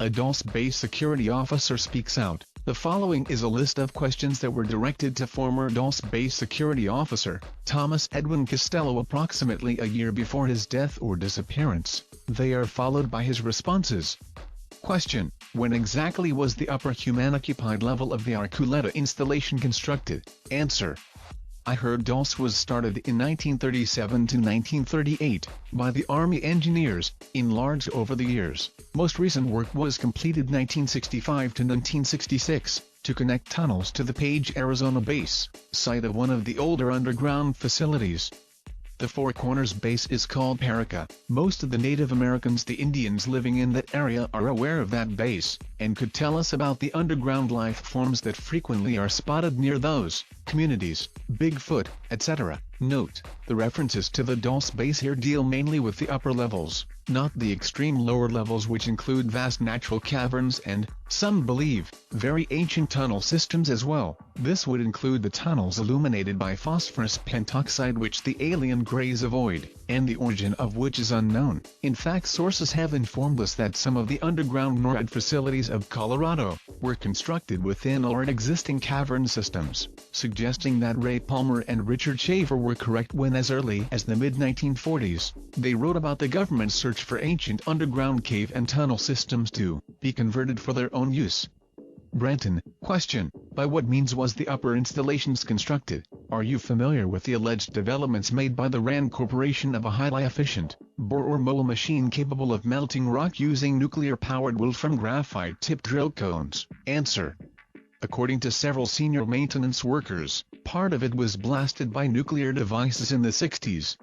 A Dulce base security officer speaks out. The following is a list of questions that were directed to former Dulce base security officer, Thomas Edwin Castello, approximately a year before his death or disappearance. They are followed by his responses. Question: when exactly was the upper human-occupied level of the Arculeta installation constructed? Answer: I heard Dulce was started in 1937 to 1938, by the Army engineers, enlarged over the years. Most recent work was completed 1965 to 1966, to connect tunnels to the Page, Arizona base, site of one of the older underground facilities. The Four Corners base is called Paraca. Most of the Native Americans, the Indians living in that area, are aware of that base, and could tell us about the underground life forms that frequently are spotted near those communities, Bigfoot, etc. Note: the references to the Dulce base here deal mainly with the upper levels, not the extreme lower levels, which include vast natural caverns and, some believe, very ancient tunnel systems as well. This would include the tunnels illuminated by phosphorus pentoxide, which the alien greys avoid, and the origin of which is unknown. In fact, sources have informed us that some of the underground NORAD facilities of Colorado were constructed within already existing cavern systems, suggesting that Ray Palmer and Richard Shaver were correct when, as early as the mid-1940s, they wrote about the government's search for ancient underground cave and tunnel systems to be converted for their own use. Brenton: question: by what means was the upper installations constructed? Are you familiar with the alleged developments made by the RAND Corporation of a highly efficient bore or mold machine capable of melting rock using nuclear-powered Wolfram graphite-tipped drill cones? Answer: according to several senior maintenance workers, part of it was blasted by nuclear devices in the 60s.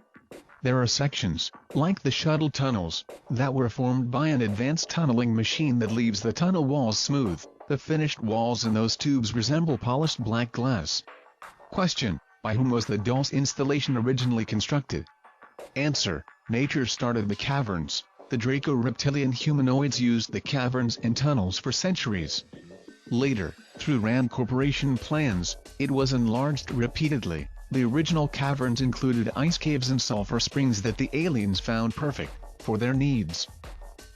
There are sections, like the shuttle tunnels, that were formed by an advanced tunneling machine that leaves the tunnel walls smooth. The finished walls in those tubes resemble polished black glass. Question: by whom was the Dulce installation originally constructed? Answer: nature started the caverns. The Draco-reptilian humanoids used the caverns and tunnels for centuries. Later, through RAND Corporation plans, it was enlarged repeatedly. The original caverns included ice caves and sulfur springs that the aliens found perfect for their needs.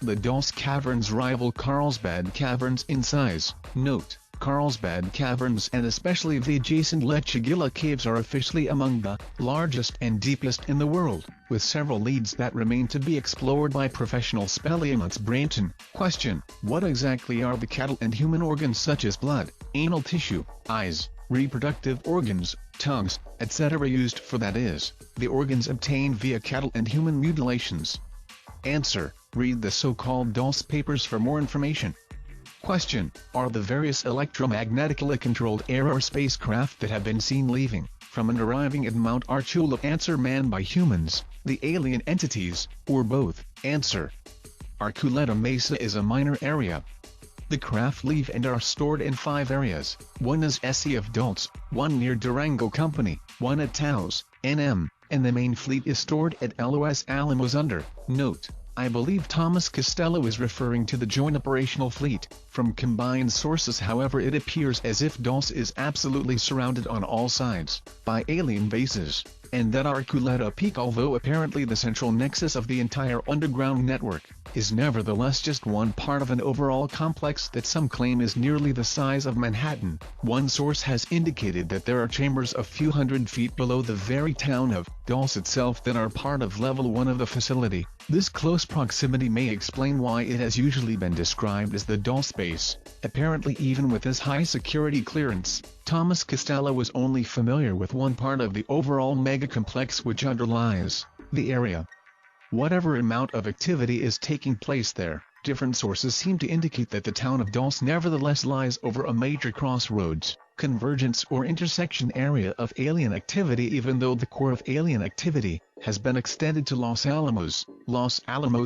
The Dulce caverns rival Carlsbad caverns in size. Note: Carlsbad caverns and especially the adjacent Lechagilla caves are officially among the largest and deepest in the world, with several leads that remain to be explored by professional speleologists. Brenton: question: what exactly are the cattle and human organs such as blood, anal tissue, eyes, reproductive organs, tongues, etc. used for? That is, the organs obtained via cattle and human mutilations. Answer: read the so-called Dulce papers for more information. Question: are the various electromagnetically controlled air or spacecraft that have been seen leaving from and arriving at Mount Archuleta answer manned by humans, the alien entities, or both? Answer: Arculeta Mesa is a minor area. The craft leave and are stored in 5 areas. One is SE of Dulce, one near Durango Company, one at Taos, NM, and the main fleet is stored at Los Alamos under. Note: I believe Thomas Castello is referring to the Joint Operational Fleet. From combined sources, however, it appears as if Dulce is absolutely surrounded on all sides by alien bases, and that Arculeta Peak, although apparently the central nexus of the entire underground network, is nevertheless just one part of an overall complex that some claim is nearly the size of Manhattan. One source has indicated that there are chambers a few hundred feet below the very town of Dulce itself that are part of level 1 of the facility. This close proximity may explain why it has usually been described as the Dulce base. Apparently, even with this high security clearance, Thomas Castello was only familiar with one part of the overall mega-complex which underlies the area. Whatever amount of activity is taking place there, different sources seem to indicate that the town of Dulce nevertheless lies over a major crossroads, convergence or intersection area of alien activity, even though the core of alien activity has been extended to Los Alamos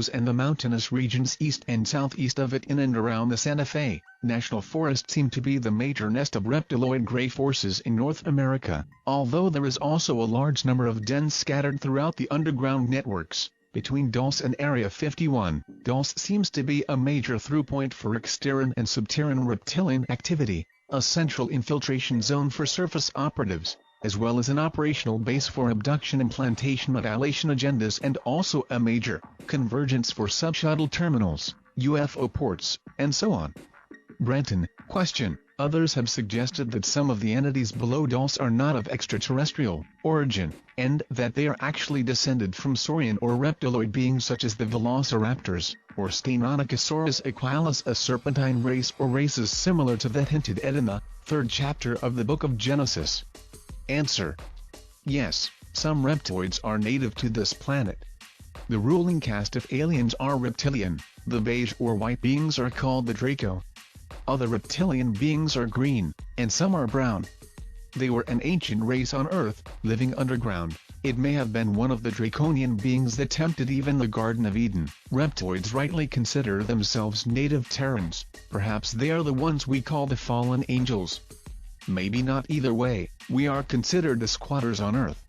and the mountainous regions east and southeast of it. In and around the Santa Fe National Forest seem to be the major nest of reptiloid gray forces in North America, although there is also a large number of dens scattered throughout the underground networks. Between Dulce and Area 51, Dulce seems to be a major throughpoint for exterran and subterran reptilian activity, a central infiltration zone for surface operatives, as well as an operational base for abduction and plantation mutilation agendas, and also a major convergence for sub-shuttle terminals. UFO ports, and so on. Brenton, question. Others have suggested that some of the entities below Dulce are not of extraterrestrial origin, and that they are actually descended from saurian or reptiloid beings such as the velociraptors, or Stenonychosaurus equalis, a serpentine race or races similar to that hinted at in the 3rd chapter of the Book of Genesis. Answer. Yes, some reptoids are native to this planet. The ruling caste of aliens are reptilian, the beige or white beings are called the Draco. Other reptilian beings are green, and some are brown. They were an ancient race on Earth, living underground. It may have been one of the draconian beings that tempted even the Garden of Eden. Reptoids rightly consider themselves native Terrans. Perhaps they are the ones we call the fallen angels. Maybe not. Either way, we are considered the squatters on Earth.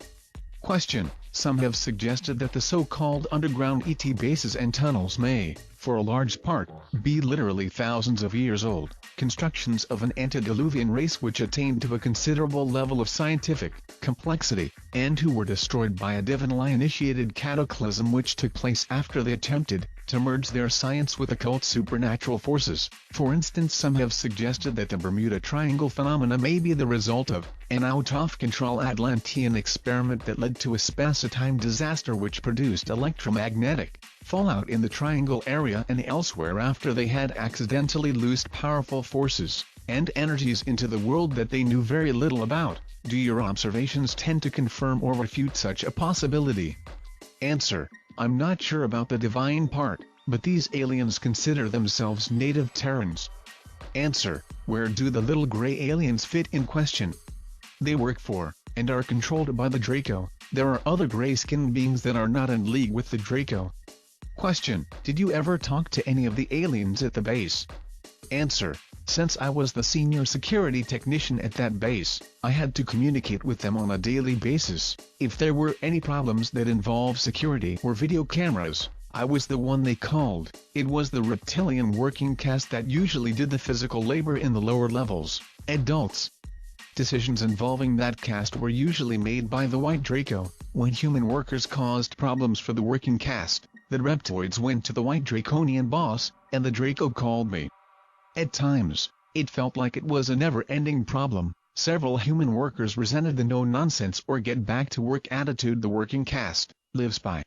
Question. Some have suggested that the so-called underground ET bases and tunnels may, for a large part, be literally thousands of years old, constructions of an antediluvian race which attained to a considerable level of scientific complexity, and who were destroyed by a divinely-initiated cataclysm which took place after they attempted to merge their science with occult supernatural forces. For instance, some have suggested that the Bermuda Triangle phenomena may be the result of an out-of-control Atlantean experiment that led to a space-time disaster which produced electromagnetic fallout in the Triangle area and elsewhere after they had accidentally loosed powerful forces and energies into the world that they knew very little about. Do your observations tend to confirm or refute such a possibility? Answer. I'm not sure about the divine part, but these aliens consider themselves native Terrans. Answer. Where do the little gray aliens fit in question? They work for, and are controlled by the Draco. There are other gray-skinned beings that are not in league with the Draco. Question. Did you ever talk to any of the aliens at the base? Answer. Since I was the senior security technician at that base, I had to communicate with them on a daily basis. If there were any problems that involved security or video cameras, I was the one they called. It was the reptilian working caste that usually did the physical labor in the lower levels. Adults. Decisions involving that caste were usually made by the White Draco. When human workers caused problems for the working caste, the reptoids went to the White Draconian boss, and the Draco called me. At times, it felt like it was a never-ending problem. Several human workers resented the no-nonsense or get-back-to-work attitude the working caste lives by.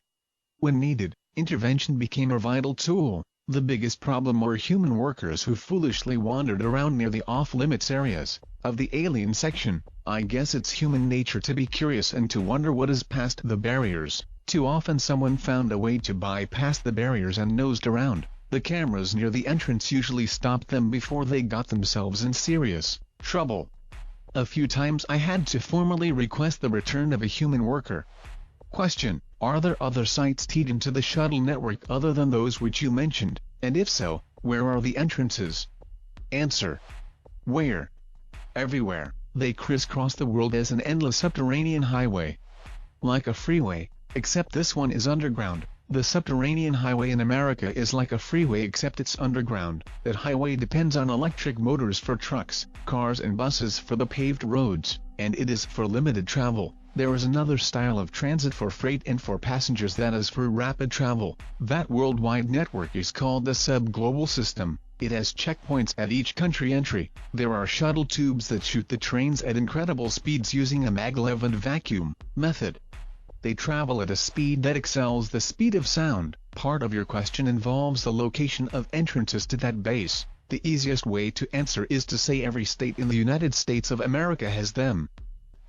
When needed, intervention became a vital tool. The biggest problem were human workers who foolishly wandered around near the off-limits areas of the alien section. I guess it's human nature to be curious and to wonder what is past the barriers. Too often someone found a way to bypass the barriers and nosed around. The cameras near the entrance usually stopped them before they got themselves in serious trouble. A few times I had to formally request the return of a human worker. Question. Are there other sites tied into the shuttle network other than those which you mentioned, and if so, where are the entrances? Answer. Where? Everywhere. They crisscross the world as an endless subterranean highway. Like a freeway, except this one is underground. The subterranean highway in America is like a freeway except it's underground. That highway depends on electric motors for trucks, cars and buses for the paved roads, and it is for limited travel. There is another style of transit for freight and for passengers that is for rapid travel. That worldwide network is called the sub-global system. It has checkpoints at each country entry. There are shuttle tubes that shoot the trains at incredible speeds using a maglev and vacuum method. They travel at a speed that excels the speed of sound. Part of your question involves the location of entrances to that base. The easiest way to answer is to say every state in the United States of America has them.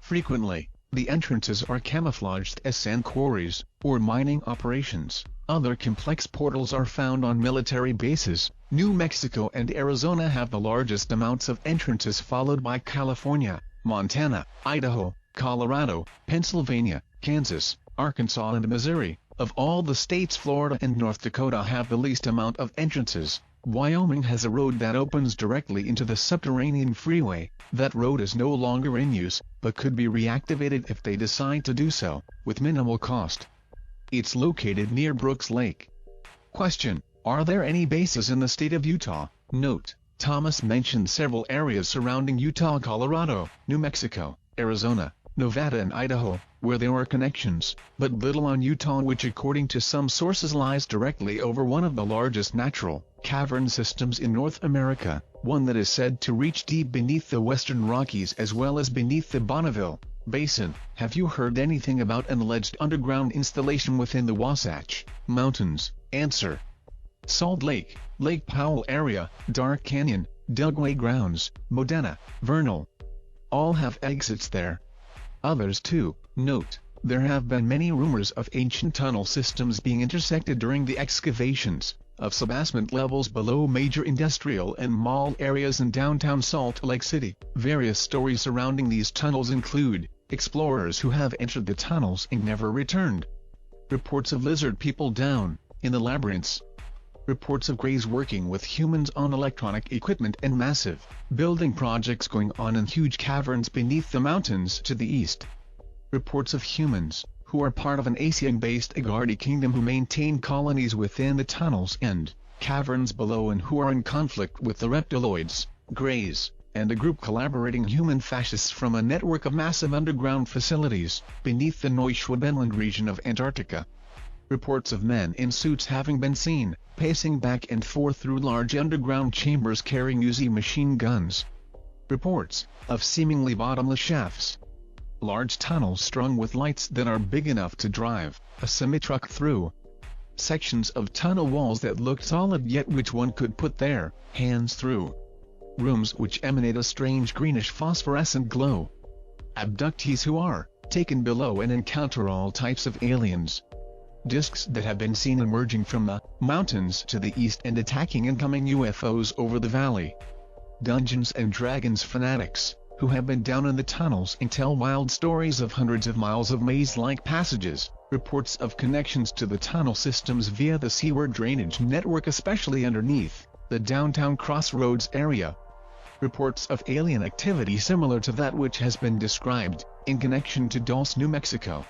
Frequently, the entrances are camouflaged as sand quarries or mining operations. Other complex portals are found on military bases. New Mexico and Arizona have the largest amounts of entrances, followed by California, Montana, Idaho, Colorado, Pennsylvania, Kansas, Arkansas and Missouri. Of all the states, Florida and North Dakota have the least amount of entrances. Wyoming has a road that opens directly into the subterranean freeway. That road is no longer in use, but could be reactivated if they decide to do so, with minimal cost. It's located near Brooks Lake. Question. Are there any bases in the state of Utah? Note. Thomas mentioned several areas surrounding Utah, Colorado, New Mexico, Arizona, Nevada and Idaho, where there are connections, but little on Utah, which according to some sources lies directly over one of the largest natural cavern systems in North America, one that is said to reach deep beneath the Western Rockies as well as beneath the Bonneville Basin. Have you heard anything about an alleged underground installation within the Wasatch Mountains? Answer: Salt Lake, Lake Powell area, Dark Canyon, Dugway Grounds, Modena, Vernal. All have exits there. Others too. Note: there have been many rumors of ancient tunnel systems being intersected during the excavations of subasement levels below major industrial and mall areas in downtown Salt Lake City. Various stories surrounding these tunnels include explorers who have entered the tunnels and never returned, reports of lizard people down in the labyrinths, reports of greys working with humans on electronic equipment, and massive building projects going on in huge caverns beneath the mountains to the east. Reports of humans who are part of an Asian-based Agadi kingdom who maintain colonies within the tunnels and caverns below and who are in conflict with the reptiloids, greys, and a group collaborating human fascists from a network of massive underground facilities beneath the Neuschwabenland region of Antarctica. Reports of men in suits having been seen pacing back and forth through large underground chambers carrying Uzi machine guns. Reports of seemingly bottomless shafts, large tunnels strung with lights that are big enough to drive a semi-truck through. Sections of tunnel walls that look solid yet which one could put their hands through. Rooms which emanate a strange greenish phosphorescent glow. Abductees who are taken below and encounter all types of aliens. Discs that have been seen emerging from the mountains to the east and attacking incoming UFOs over the valley. Dungeons and Dragons fanatics who have been down in the tunnels and tell wild stories of hundreds of miles of maze-like passages, reports of connections to the tunnel systems via the seaward drainage network especially underneath the downtown Crossroads area. Reports of alien activity similar to that which has been described in connection to Dulce, New Mexico.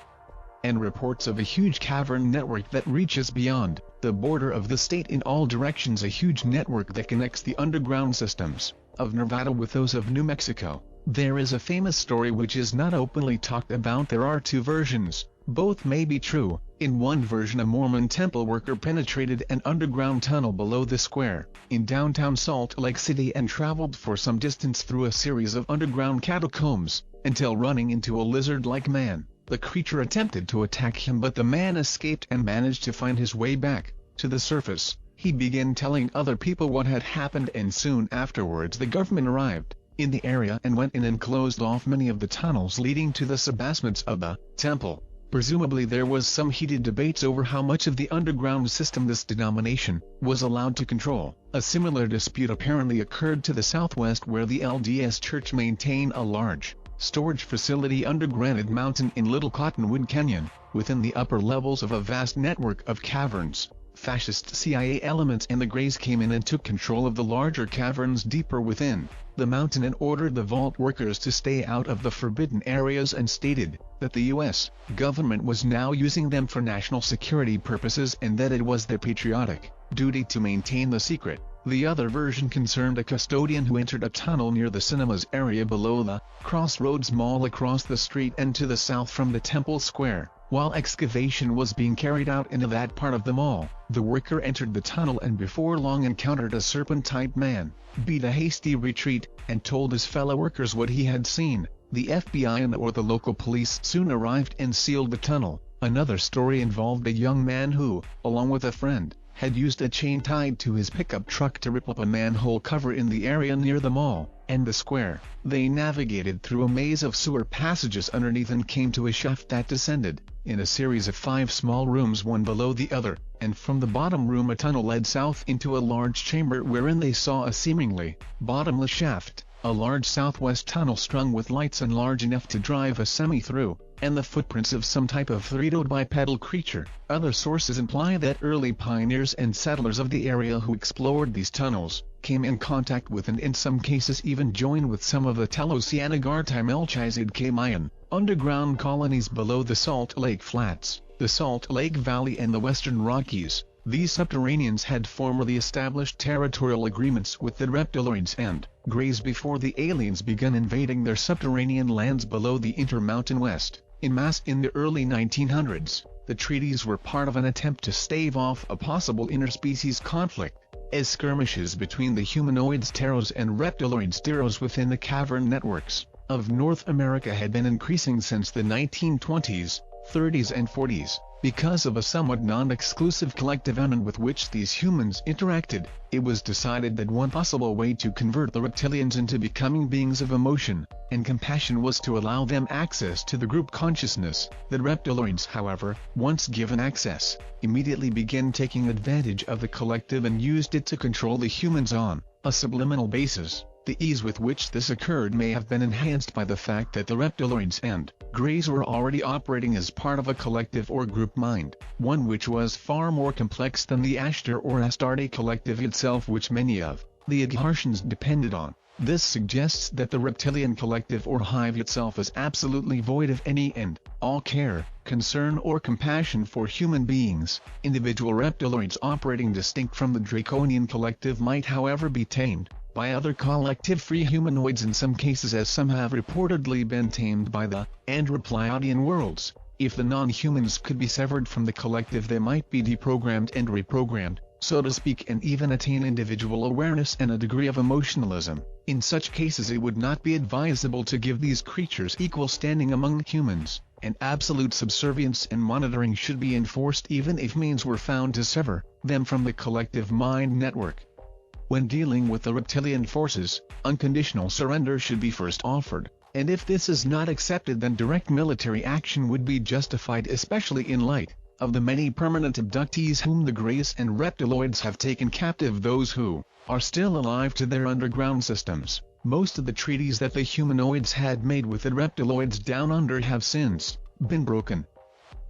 And reports of a huge cavern network that reaches beyond the border of the state in all directions, a huge network that connects the underground systems of Nevada with those of New Mexico. There is a famous story which is not openly talked about. There are two versions, both may be true. In one version, a Mormon temple worker penetrated an underground tunnel below the square in downtown Salt Lake City and traveled for some distance through a series of underground catacombs, until running into a lizard-like man. The creature attempted to attack him, but the man escaped and managed to find his way back to the surface. He began telling other people what had happened, and soon afterwards the government arrived in the area and went in and closed off many of the tunnels leading to the subbasements of the temple. Presumably there was some heated debates over how much of the underground system this denomination was allowed to control. A similar dispute apparently occurred to the southwest, where the LDS Church maintained a large storage facility under Granite Mountain in Little Cottonwood Canyon, within the upper levels of a vast network of caverns. Fascist CIA elements and the Greys came in and took control of the larger caverns deeper within the mountain and ordered the vault workers to stay out of the forbidden areas, and stated that the U.S. government was now using them for national security purposes and that it was their patriotic duty to maintain the secret. The other version concerned a custodian who entered a tunnel near the cinemas area below the Crossroads Mall across the street and to the south from the Temple Square. While excavation was being carried out into that part of the mall, the worker entered the tunnel and before long encountered a serpent-type man, beat a hasty retreat, and told his fellow workers what he had seen. The FBI and or the local police soon arrived and sealed the tunnel. Another story involved a young man who, along with a friend, had used a chain tied to his pickup truck to rip up a manhole cover in the area near the mall and the square. They navigated through a maze of sewer passages underneath and came to a shaft that descended in a series of 5 small rooms, one below the other, and from the bottom room a tunnel led south into a large chamber wherein they saw a seemingly bottomless shaft, a large southwest tunnel strung with lights and large enough to drive a semi through, and the footprints of some type of three-toed bipedal creature. Other sources imply that early pioneers and settlers of the area who explored these tunnels came in contact with and in some cases even joined with some of the Telocianagarty Mayan underground colonies below the Salt Lake Flats, the Salt Lake Valley and the Western Rockies. These subterraneans had formerly established territorial agreements with the reptiloids and Greys before the aliens began invading their subterranean lands below the Intermountain West en masse in the early 1900s. The treaties were part of an attempt to stave off a possible interspecies conflict. as skirmishes between the humanoids Teros and reptiloids Teros within the cavern networks of North America had been increasing since the 1920s, 30s and 40s. Because of a somewhat non-exclusive collective element with which these humans interacted, it was decided that one possible way to convert the reptilians into becoming beings of emotion and compassion was to allow them access to the group consciousness. The reptiloids, however, once given access, immediately began taking advantage of the collective and used it to control the humans on a subliminal basis. The ease with which this occurred may have been enhanced by the fact that the reptiloids and greys were already operating as part of a collective or group mind, one which was far more complex than the Ashtar or Astarte collective itself, which many of the Aghartians depended on. This suggests that the reptilian collective or hive itself is absolutely void of any and all care, concern or compassion for human beings. Individual reptiloids operating distinct from the draconian collective might however be tamed by other collective-free humanoids, in some cases, as some have reportedly been tamed by the Andropleiadian worlds. If the non-humans could be severed from the collective, they might be deprogrammed and reprogrammed, so to speak, and even attain individual awareness and a degree of emotionalism. In such cases it would not be advisable to give these creatures equal standing among humans, and absolute subservience and monitoring should be enforced even if means were found to sever them from the collective mind network. When dealing with the reptilian forces, unconditional surrender should be first offered, and if this is not accepted, then direct military action would be justified, especially in light of the many permanent abductees whom the Greys and reptiloids have taken captive, those who are still alive to their underground systems. Most of the treaties that the humanoids had made with the reptiloids down under have since been broken,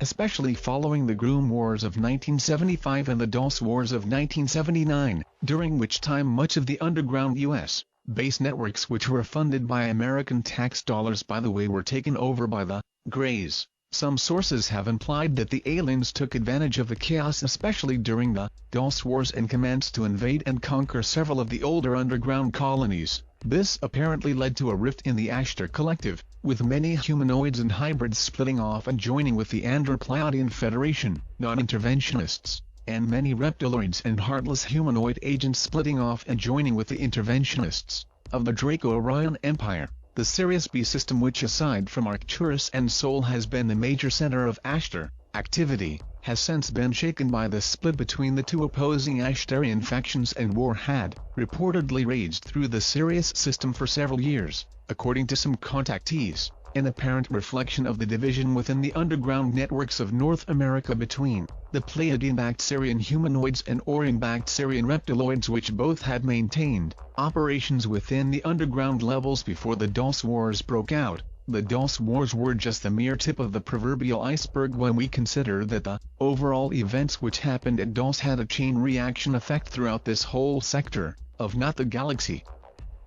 especially following the Groom Wars of 1975 and the Dulce Wars of 1979, during which time much of the underground U.S. base networks, which were funded by American tax dollars by the way, were taken over by the Greys. Some sources have implied that the aliens took advantage of the chaos, especially during the Dulce Wars, and commenced to invade and conquer several of the older underground colonies. This apparently led to a rift in the Ashtar collective, with many humanoids and hybrids splitting off and joining with the Andropleiadian Federation, non-interventionists, and many reptiloids and heartless humanoid agents splitting off and joining with the interventionists of the Draco-Orion Empire. The Sirius B system, which aside from Arcturus and Sol has been the major center of Ashtar activity, has since been shaken by the split between the two opposing Ashtarian factions, and war had reportedly raged through the Sirius system for several years. According to some contactees, an apparent reflection of the division within the underground networks of North America between the Pleiadian-backed Sirian humanoids and Orion-backed Sirian reptiloids, which both had maintained operations within the underground levels before the Dulce Wars broke out. The Dulce Wars were just the mere tip of the proverbial iceberg when we consider that the overall events which happened at Dulce had a chain reaction effect throughout this whole sector, of not the galaxy.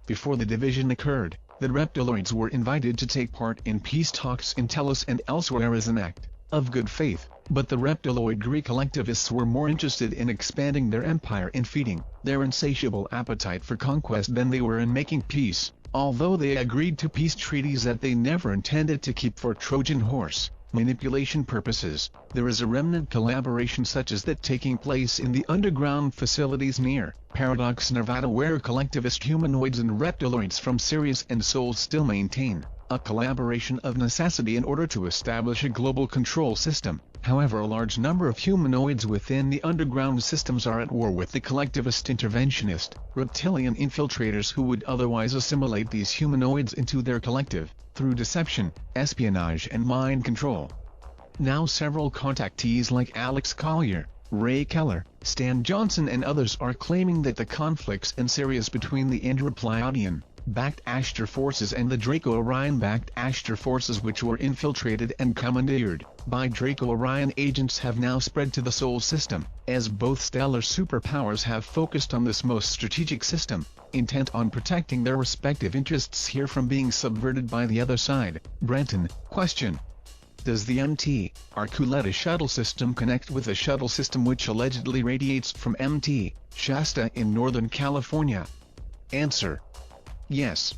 Before the division occurred, the reptiloids were invited to take part in peace talks in Telos and elsewhere as an act of good faith, but the reptiloid Greek collectivists were more interested in expanding their empire and feeding their insatiable appetite for conquest than they were in making peace, although they agreed to peace treaties that they never intended to keep for Trojan horse manipulation purposes. There is a remnant collaboration such as that taking place in the underground facilities near Paradox, Nevada, where collectivist humanoids and reptiloids from Sirius and Sol still maintain a collaboration of necessity in order to establish a global control system. However, a large number of humanoids within the underground systems are at war with the collectivist interventionist reptilian infiltrators who would otherwise assimilate these humanoids into their collective through deception, espionage and mind control. Now several contactees like Alex Collier, Ray Keller, Stan Johnson and others are claiming that the conflicts in Sirius between the Andropleiadian-backed Ashtar forces and the Draco-Orion-backed Ashtar forces, which were infiltrated and commandeered by Draco-Orion agents, have now spread to the Sol system, as both stellar superpowers have focused on this most strategic system, intent on protecting their respective interests here from being subverted by the other side. Brenton, question: does the MT Arculeta shuttle system connect with a shuttle system which allegedly radiates from MT Shasta in Northern California? Answer: yes.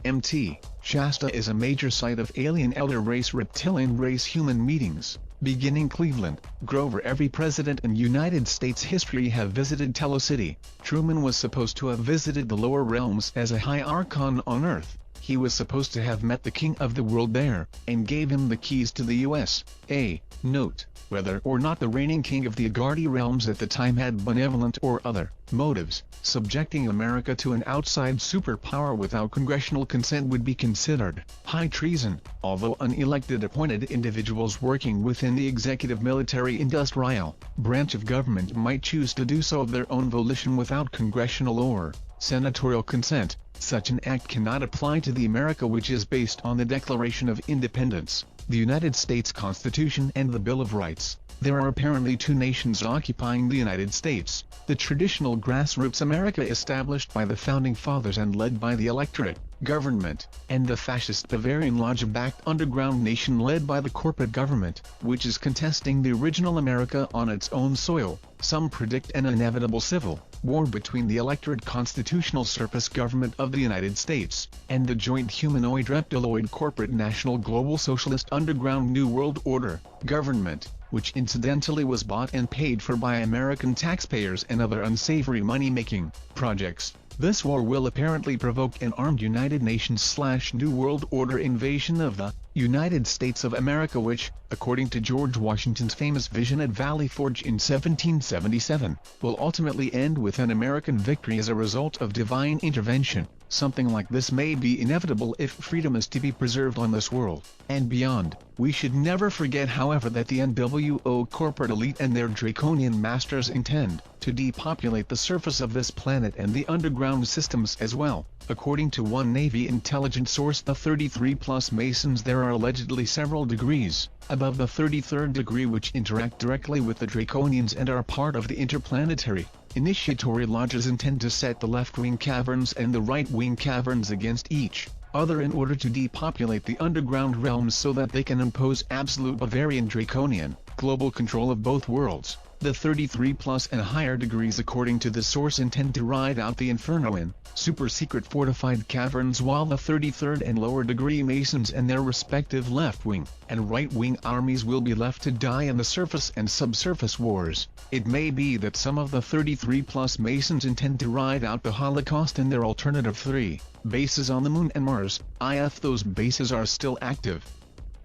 MT Shasta is a major site of alien elder race reptilian race human meetings, Beginning Cleveland, Grover. Every president in United States history have visited Telecity. Truman was supposed to have visited the lower realms as a high archon on Earth. He was supposed to have met the king of the world there, and gave him the keys to the U.S.A. Note: whether or not the reigning king of the Agadi realms at the time had benevolent or other motives, subjecting America to an outside superpower without congressional consent would be considered high treason, although unelected appointed individuals working within the executive military-industrial branch of government might choose to do so of their own volition without congressional or senatorial consent. Such an act cannot apply to the America which is based on the Declaration of Independence, the United States Constitution and the Bill of Rights. There are apparently two nations occupying the United States: the traditional grassroots America established by the Founding Fathers and led by the electorate, government, and the fascist Bavarian Lodge-backed underground nation led by the corporate government, which is contesting the original America on its own soil. Some predict an inevitable civil war between the electorate constitutional surface government of the United States, and the joint humanoid reptiloid corporate national global socialist underground New World Order government, which incidentally was bought and paid for by American taxpayers and other unsavory money-making projects. This war will apparently provoke an armed United Nations/New World Order invasion of the United States of America which, according to George Washington's famous vision at Valley Forge in 1777, will ultimately end with an American victory as a result of divine intervention. Something like this may be inevitable if freedom is to be preserved on this world and beyond. We should never forget, however, that the NWO corporate elite and their draconian masters intend to depopulate the surface of this planet and the underground systems as well. According to one Navy intelligence source, the 33+ Masons, there are allegedly several degrees above the 33rd degree which interact directly with the Draconians and are part of the interplanetary initiatory lodges intend to set the left-wing caverns and the right-wing caverns against each other in order to depopulate the underground realms so that they can impose absolute Bavarian Draconian global control of both worlds. The 33+ and higher degrees, according to the source, intend to ride out the inferno in super-secret fortified caverns, while the 33rd and lower degree Masons and their respective left-wing and right-wing armies will be left to die in the surface and subsurface wars. It may be that some of the 33+ Masons intend to ride out the Holocaust in their alternative 3 bases on the Moon and Mars, if those bases are still active.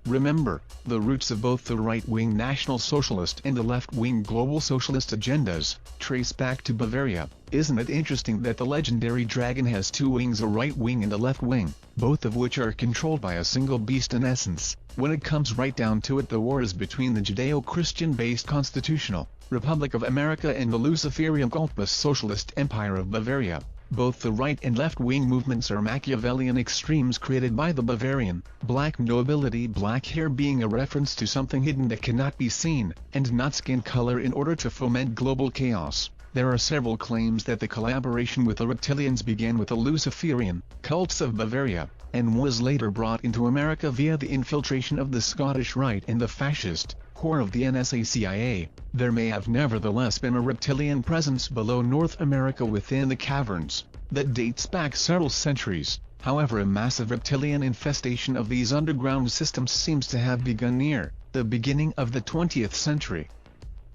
Remember, the roots of both the right-wing National Socialist and the left-wing Global Socialist agendas trace back to Bavaria. Isn't it interesting that the legendary dragon has two wings, a right wing and a left wing, both of which are controlled by a single beast in essence? When it comes right down to it, the war is between the Judeo-Christian-based Constitutional Republic of America and the Luciferian cultist Socialist Empire of Bavaria. Both the right and left-wing movements are Machiavellian extremes created by the Bavarian black nobility, black hair being a reference to something hidden that cannot be seen, and not skin color, in order to foment global chaos. There are several claims that the collaboration with the reptilians began with the Luciferian cults of Bavaria, and was later brought into America via the infiltration of the Scottish Rite and the fascist core of the NSA-CIA. There may have nevertheless been a reptilian presence below North America within the caverns that dates back several centuries. However, a massive reptilian infestation of these underground systems seems to have begun near the beginning of the 20th century.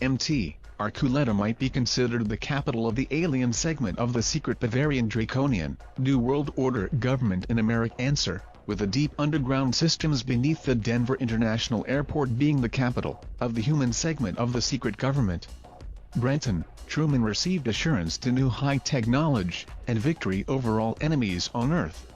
Mt. Arculeta might be considered the capital of the alien segment of the secret Bavarian Draconian New World Order government in America. Answer: with the deep underground systems beneath the Denver International Airport being the capital of the human segment of the secret government. Brenton, Truman received assurance to new high-tech knowledge and victory over all enemies on Earth.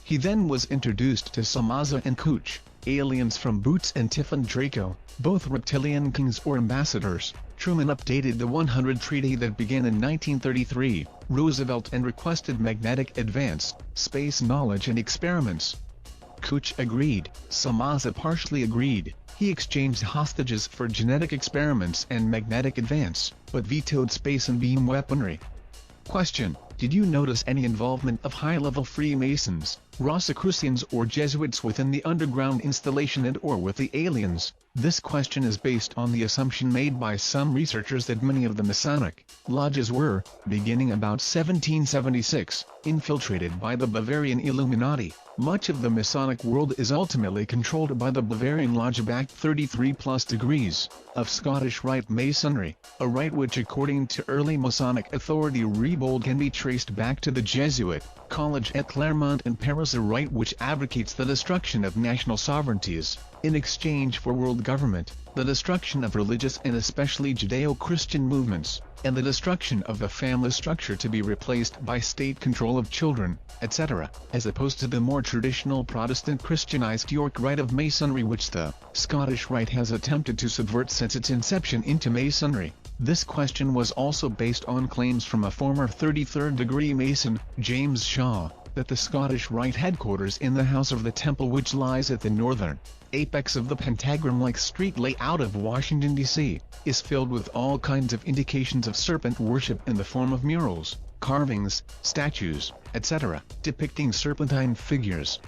He then was introduced to Samaza and Cooch, aliens from Boots and Tiffin Draco, both reptilian kings or ambassadors. Truman updated the 100 Treaty that began in 1933, Roosevelt, and requested magnetic advance, space knowledge and experiments. Cooch agreed, Samaza partially agreed. He exchanged hostages for genetic experiments and magnetic advance, but vetoed space and beam weaponry. Question: did you notice any involvement of high-level Freemasons Rosicrucians or Jesuits within the underground installation and/or with the aliens? This question is based on the assumption made by some researchers that many of the Masonic lodges were, beginning about 1776, infiltrated by the Bavarian Illuminati. Much of the Masonic world is ultimately controlled by the Bavarian Lodge-backed 33+ degrees of Scottish Rite Masonry, a rite which according to early Masonic authority Rebold can be traced back to the Jesuit College at Claremont in Paris, a rite which advocates the destruction of national sovereignties in exchange for world government, the destruction of religious and especially Judeo-Christian movements, and the destruction of the family structure to be replaced by state control of children, etc., as opposed to the more traditional Protestant Christianized York Rite of Masonry which the Scottish Rite has attempted to subvert since its inception into Masonry. This question was also based on claims from a former 33rd degree Mason, James Shaw, that the Scottish Rite headquarters in the House of the Temple, which lies at the northern apex of the pentagram-like street layout of Washington, D.C., is filled with all kinds of indications of serpent worship in the form of murals, carvings, statues, etc., depicting serpentine figures.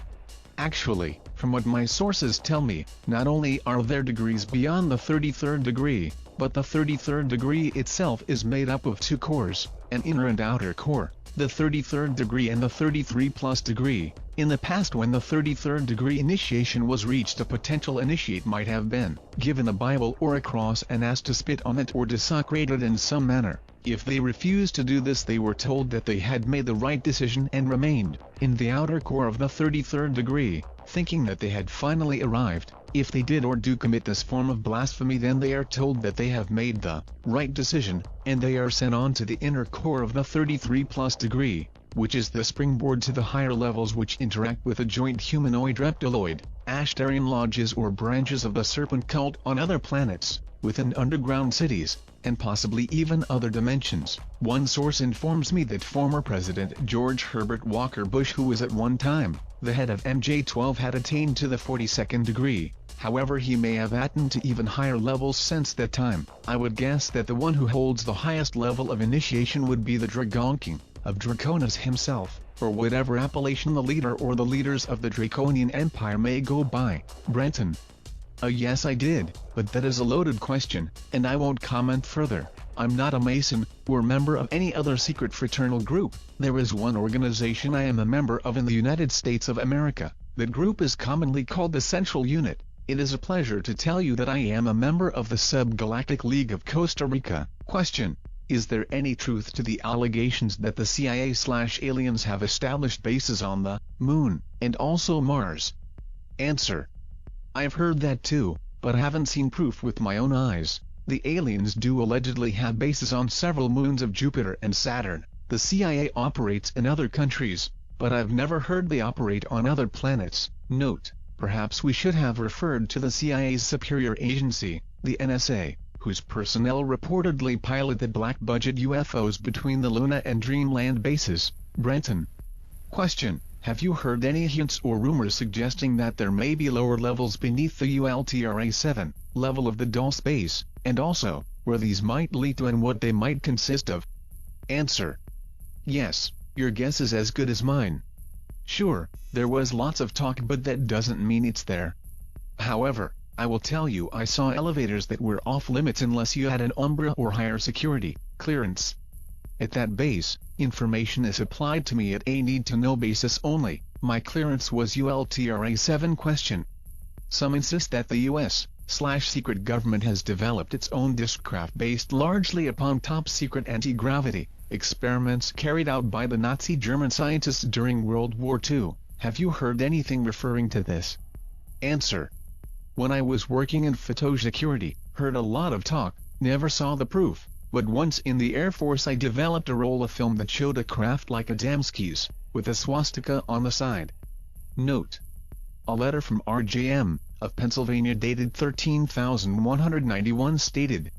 Actually, from what my sources tell me, not only are there degrees beyond the 33rd degree, but the 33rd degree itself is made up of two cores, an inner and outer core, the 33rd degree and the 33+ degree. In the past, when the 33rd degree initiation was reached, a potential initiate might have been given a Bible or a cross and asked to spit on it or desecrate it in some manner. If they refused to do this, they were told that they had made the right decision and remained in the outer core of the 33rd degree, thinking that they had finally arrived. If they did or do commit this form of blasphemy, then they are told that they have made the right decision, and they are sent on to the inner core of the 33+ degree, which is the springboard to the higher levels which interact with the joint humanoid reptiloid, Ashtarian lodges or branches of the serpent cult on other planets, within underground cities, and possibly even other dimensions. One source informs me that former President George Herbert Walker Bush, who was at one time the head of MJ-12, had attained to the 42nd degree. However, he may have attained to even higher levels since that time. I would guess that the one who holds the highest level of initiation would be the Dragon King of Draconis himself, or whatever appellation the leader or the leaders of the Draconian Empire may go by. Brenton. Yes, I did, but that is a loaded question, and I won't comment further. I'm not a Mason, or member of any other secret fraternal group. There is one organization I am a member of in the United States of America. That group is commonly called the Central Unit. It is a pleasure to tell you that I am a member of the Subgalactic League of Costa Rica. Question: is there any truth to the allegations that the CIA/aliens have established bases on the Moon, and also Mars? Answer: I've heard that too, but haven't seen proof with my own eyes. The aliens do allegedly have bases on several moons of Jupiter and Saturn. The CIA operates in other countries, but I've never heard they operate on other planets. Note: perhaps we should have referred to the CIA's superior agency, the NSA, whose personnel reportedly piloted black-budget UFOs between the Luna and Dreamland bases. Brenton. Question: have you heard any hints or rumors suggesting that there may be lower levels beneath the ULTRA-7 level of the Dulce base, and also, where these might lead to and what they might consist of? Answer: yes, your guess is as good as mine. Sure, there was lots of talk, but that doesn't mean it's there. However, I will tell you, I saw elevators that were off limits unless you had an Umbra or higher security clearance. At that base, information is supplied to me at a need-to-know basis only. My clearance was ULTRA-7. Question: some insist that the U.S./secret government has developed its own discraft based largely upon top-secret anti-gravity experiments carried out by the Nazi German scientists during World War II. Have you heard anything referring to this? Answer: when I was working in photosecurity, heard a lot of talk, never saw the proof, but once in the Air Force I developed a roll of film that showed a craft like Adamski's, with a swastika on the side. Note: a letter from RJM, of Pennsylvania dated 13,191 stated,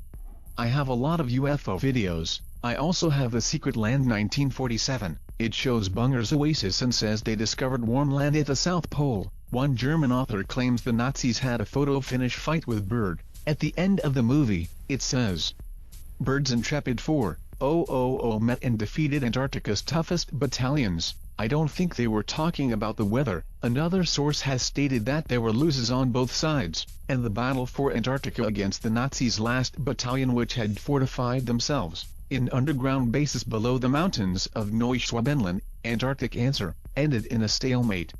I have a lot of UFO videos. I also have the Secret Land 1947. It shows Bunger's Oasis and says they discovered warm land at the South Pole. One German author claims the Nazis had a photo finish fight with Bird. At the end of the movie, it says, Bird's intrepid 4, met and defeated Antarctica's toughest battalions. I don't think they were talking about the weather. Another source has stated that there were losses on both sides, and the battle for Antarctica against the Nazis' last battalion, which had fortified themselves in underground bases below the mountains of Neuschwabenland, Antarctic answer, ended in a stalemate.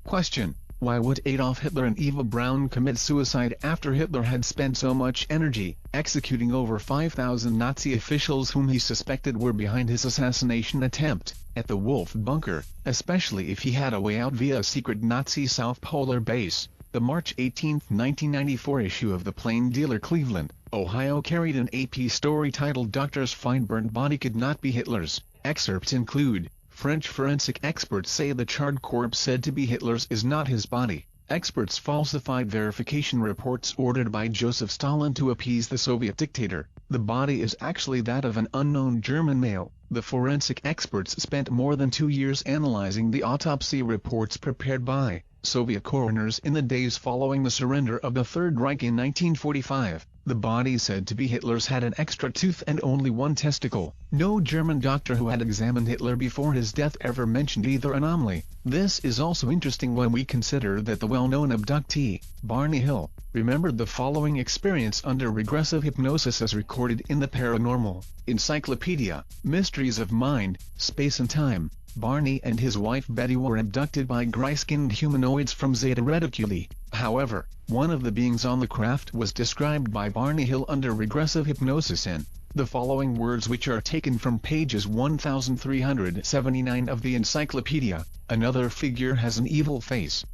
Question: why would Adolf Hitler and Eva Braun commit suicide after Hitler had spent so much energy executing over 5,000 Nazi officials whom he suspected were behind his assassination attempt at the Wolf Bunker, especially if he had a way out via a secret Nazi South Polar base? The March 18, 1994 issue of the Plain Dealer Cleveland, Ohio carried an AP story titled "Doctors Find Burnt Body Could Not Be Hitler's." Excerpts include: French forensic experts say the charred corpse said to be Hitler's is not his body. Experts falsified verification reports ordered by Joseph Stalin to appease the Soviet dictator. The body is actually that of an unknown German male. The forensic experts spent more than 2 years analyzing the autopsy reports prepared by Soviet coroners in the days following the surrender of the Third Reich in 1945. The body said to be Hitler's had an extra tooth and only one testicle. No German doctor who had examined Hitler before his death ever mentioned either anomaly. This is also interesting when we consider that the well-known abductee, Barney Hill, remembered the following experience under regressive hypnosis as recorded in the Paranormal Encyclopedia, Mysteries of Mind, Space and Time. Barney and his wife Betty were abducted by gray-skinned humanoids from Zeta Reticuli. However, one of the beings on the craft was described by Barney Hill under regressive hypnosis in the following words, which are taken from pages 1379 of the encyclopedia: "Another figure has an evil face.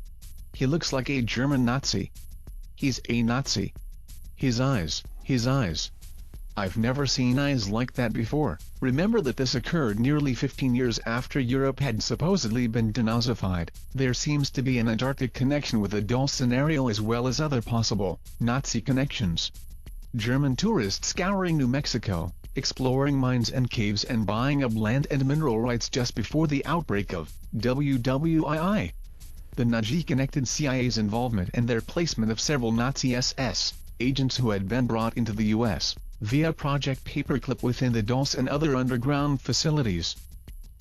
He looks like a German Nazi. He's a Nazi. His eyes. I've never seen eyes like that before." Remember that this occurred nearly 15 years after Europe had supposedly been denazified. There seems to be an Antarctic connection with the Dulce scenario as well as other possible Nazi connections. German tourists scouring New Mexico, exploring mines and caves and buying up land and mineral rights just before the outbreak of WWII. The Nazi connected CIA's involvement and their placement of several Nazi SS agents who had been brought into the U.S. via Project Paperclip within the Dulce and other underground facilities.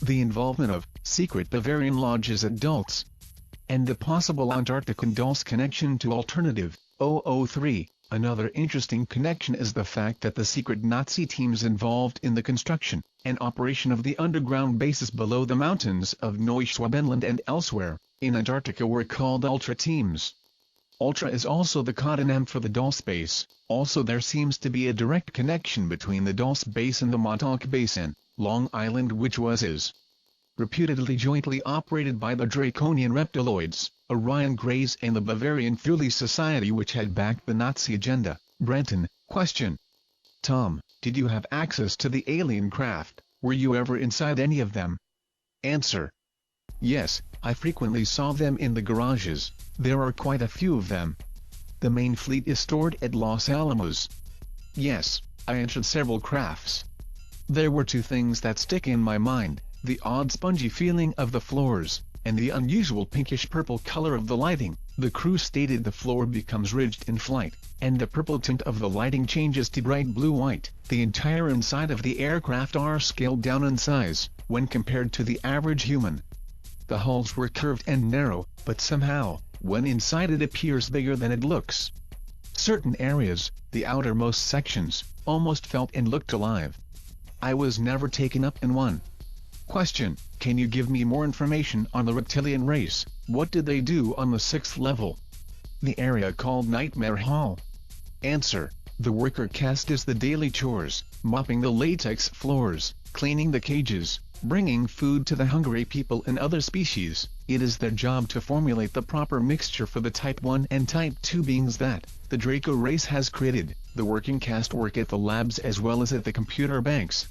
The involvement of secret Bavarian lodges at Dulce, and the possible Antarctic Dulce connection to Alternative 003. Another interesting connection is the fact that the secret Nazi teams involved in the construction and operation of the underground bases below the mountains of Neuschwabenland and elsewhere in Antarctica were called Ultra teams. Ultra is also the codename for the Dulce base. Also, there seems to be a direct connection between the Dulce base and the Montauk base in Long Island, which is reputedly jointly operated by the Draconian Reptiloids, Orion Greys and the Bavarian Thule Society, which had backed the Nazi agenda. Brenton: question. Tom, did you have access to the alien craft? Were you ever inside any of them? Answer: yes, I frequently saw them in the garages. There are quite a few of them. The main fleet is stored at Los Alamos. Yes, I entered several crafts. There were two things that stick in my mind: the odd spongy feeling of the floors, and the unusual pinkish-purple color of the lighting. The crew stated the floor becomes ridged in flight, and the purple tint of the lighting changes to bright blue-white. The entire inside of the aircraft are scaled down in size, when compared to the average human. The hulls were curved and narrow, but somehow, when inside it appears bigger than it looks. Certain areas, the outermost sections, almost felt and looked alive. I was never taken up in one. Question: can you give me more information on the reptilian race? What did they do on the 6th level? The area called Nightmare Hall. Answer: the worker caste is the daily chores, mopping the latex floors, cleaning the cages, bringing food to the hungry people and other species. It is their job to formulate the proper mixture for the Type 1 and Type 2 beings that the Draco race has created. The working caste work at the labs as well as at the computer banks.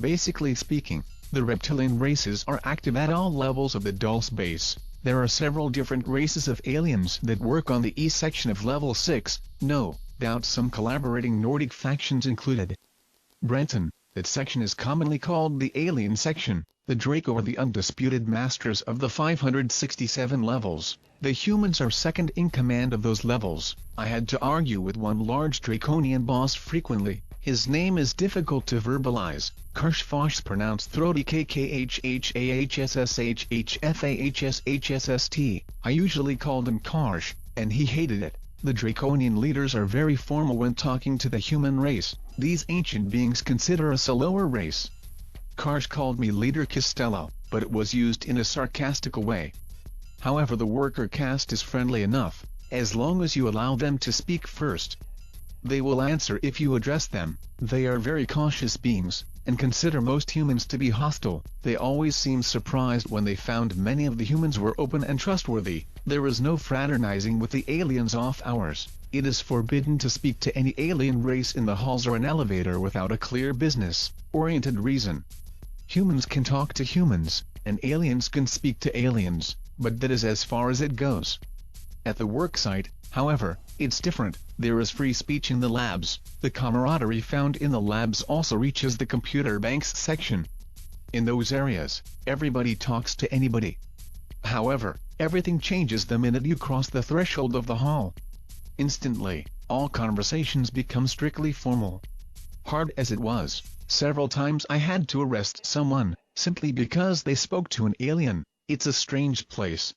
Basically speaking, the reptilian races are active at all levels of the Dulce base. There are several different races of aliens that work on the east section of level 6, no doubt some collaborating Nordic factions included. Brenton: that section is commonly called the alien section. The Draco are the undisputed masters of the 567 levels. The humans are second in command of those levels. I had to argue with one large Draconian boss frequently. His name is difficult to verbalize. Karshfahs pronounced throaty KKHHAHSSHHFAHSHSST. I usually called him Karsh, and he hated it. The Draconian leaders are very formal when talking to the human race. These ancient beings consider us a lower race. Karsh called me Leader Castello, but it was used in a sarcastic way. However, the worker caste is friendly enough, as long as you allow them to speak first. They will answer if you address them. They are very cautious beings, and consider most humans to be hostile. They always seemed surprised when they found many of the humans were open and trustworthy. There is no fraternizing with the aliens off hours. It is forbidden to speak to any alien race in the halls or an elevator without a clear business-oriented reason. Humans can talk to humans, and aliens can speak to aliens, but that is as far as it goes. At the worksite, however, it's different. There is free speech in the labs. The camaraderie found in the labs also reaches the computer banks section. In those areas, everybody talks to anybody. However, everything changes the minute you cross the threshold of the hall. Instantly, all conversations become strictly formal. Hard as it was, several times I had to arrest someone, simply because they spoke to an alien. It's a strange place.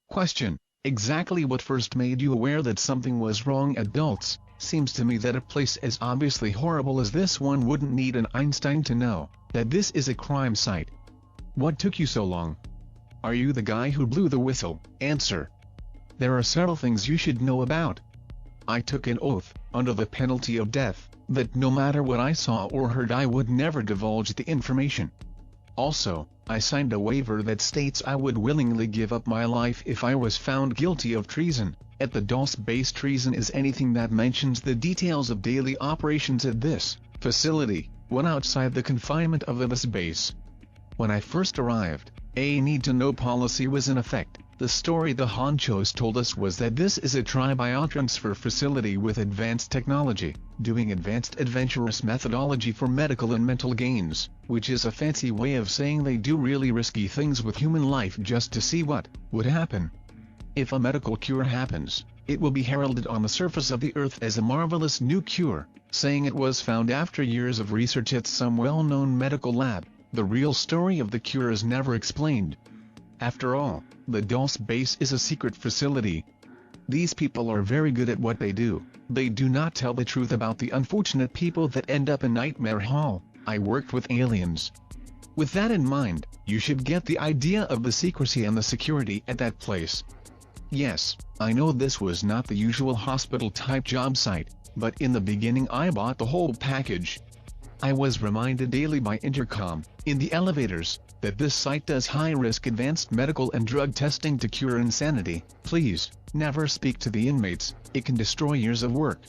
Question: exactly what first made you aware that something was wrong at Dulce? Seems to me that a place as obviously horrible as this one wouldn't need an Einstein to know that this is a crime site. What took you so long? Are you the guy who blew the whistle? Answer: there are several things you should know about. I took an oath, under the penalty of death, that no matter what I saw or heard I would never divulge the information. Also, I signed a waiver that states I would willingly give up my life if I was found guilty of treason. At the Dulce base, treason is anything that mentions the details of daily operations at this facility, when outside the confinement of this base. When I first arrived, a need-to-know policy was in effect. The story the honchos told us was that this is a tri-biotransfer facility with advanced technology, doing advanced adventurous methodology for medical and mental gains, which is a fancy way of saying they do really risky things with human life just to see what would happen. If a medical cure happens, it will be heralded on the surface of the earth as a marvelous new cure, saying it was found after years of research at some well-known medical lab. The real story of the cure is never explained. After all, the Dulce base is a secret facility. These people are very good at what they do. They do not tell the truth about the unfortunate people that end up in Nightmare Hall. I worked with aliens. With that in mind, you should get the idea of the secrecy and the security at that place. Yes, I know this was not the usual hospital-type job site, but in the beginning I bought the whole package. I was reminded daily by intercom, in the elevators, that this site does high-risk advanced medical and drug testing to cure insanity. Please, never speak to the inmates, it can destroy years of work.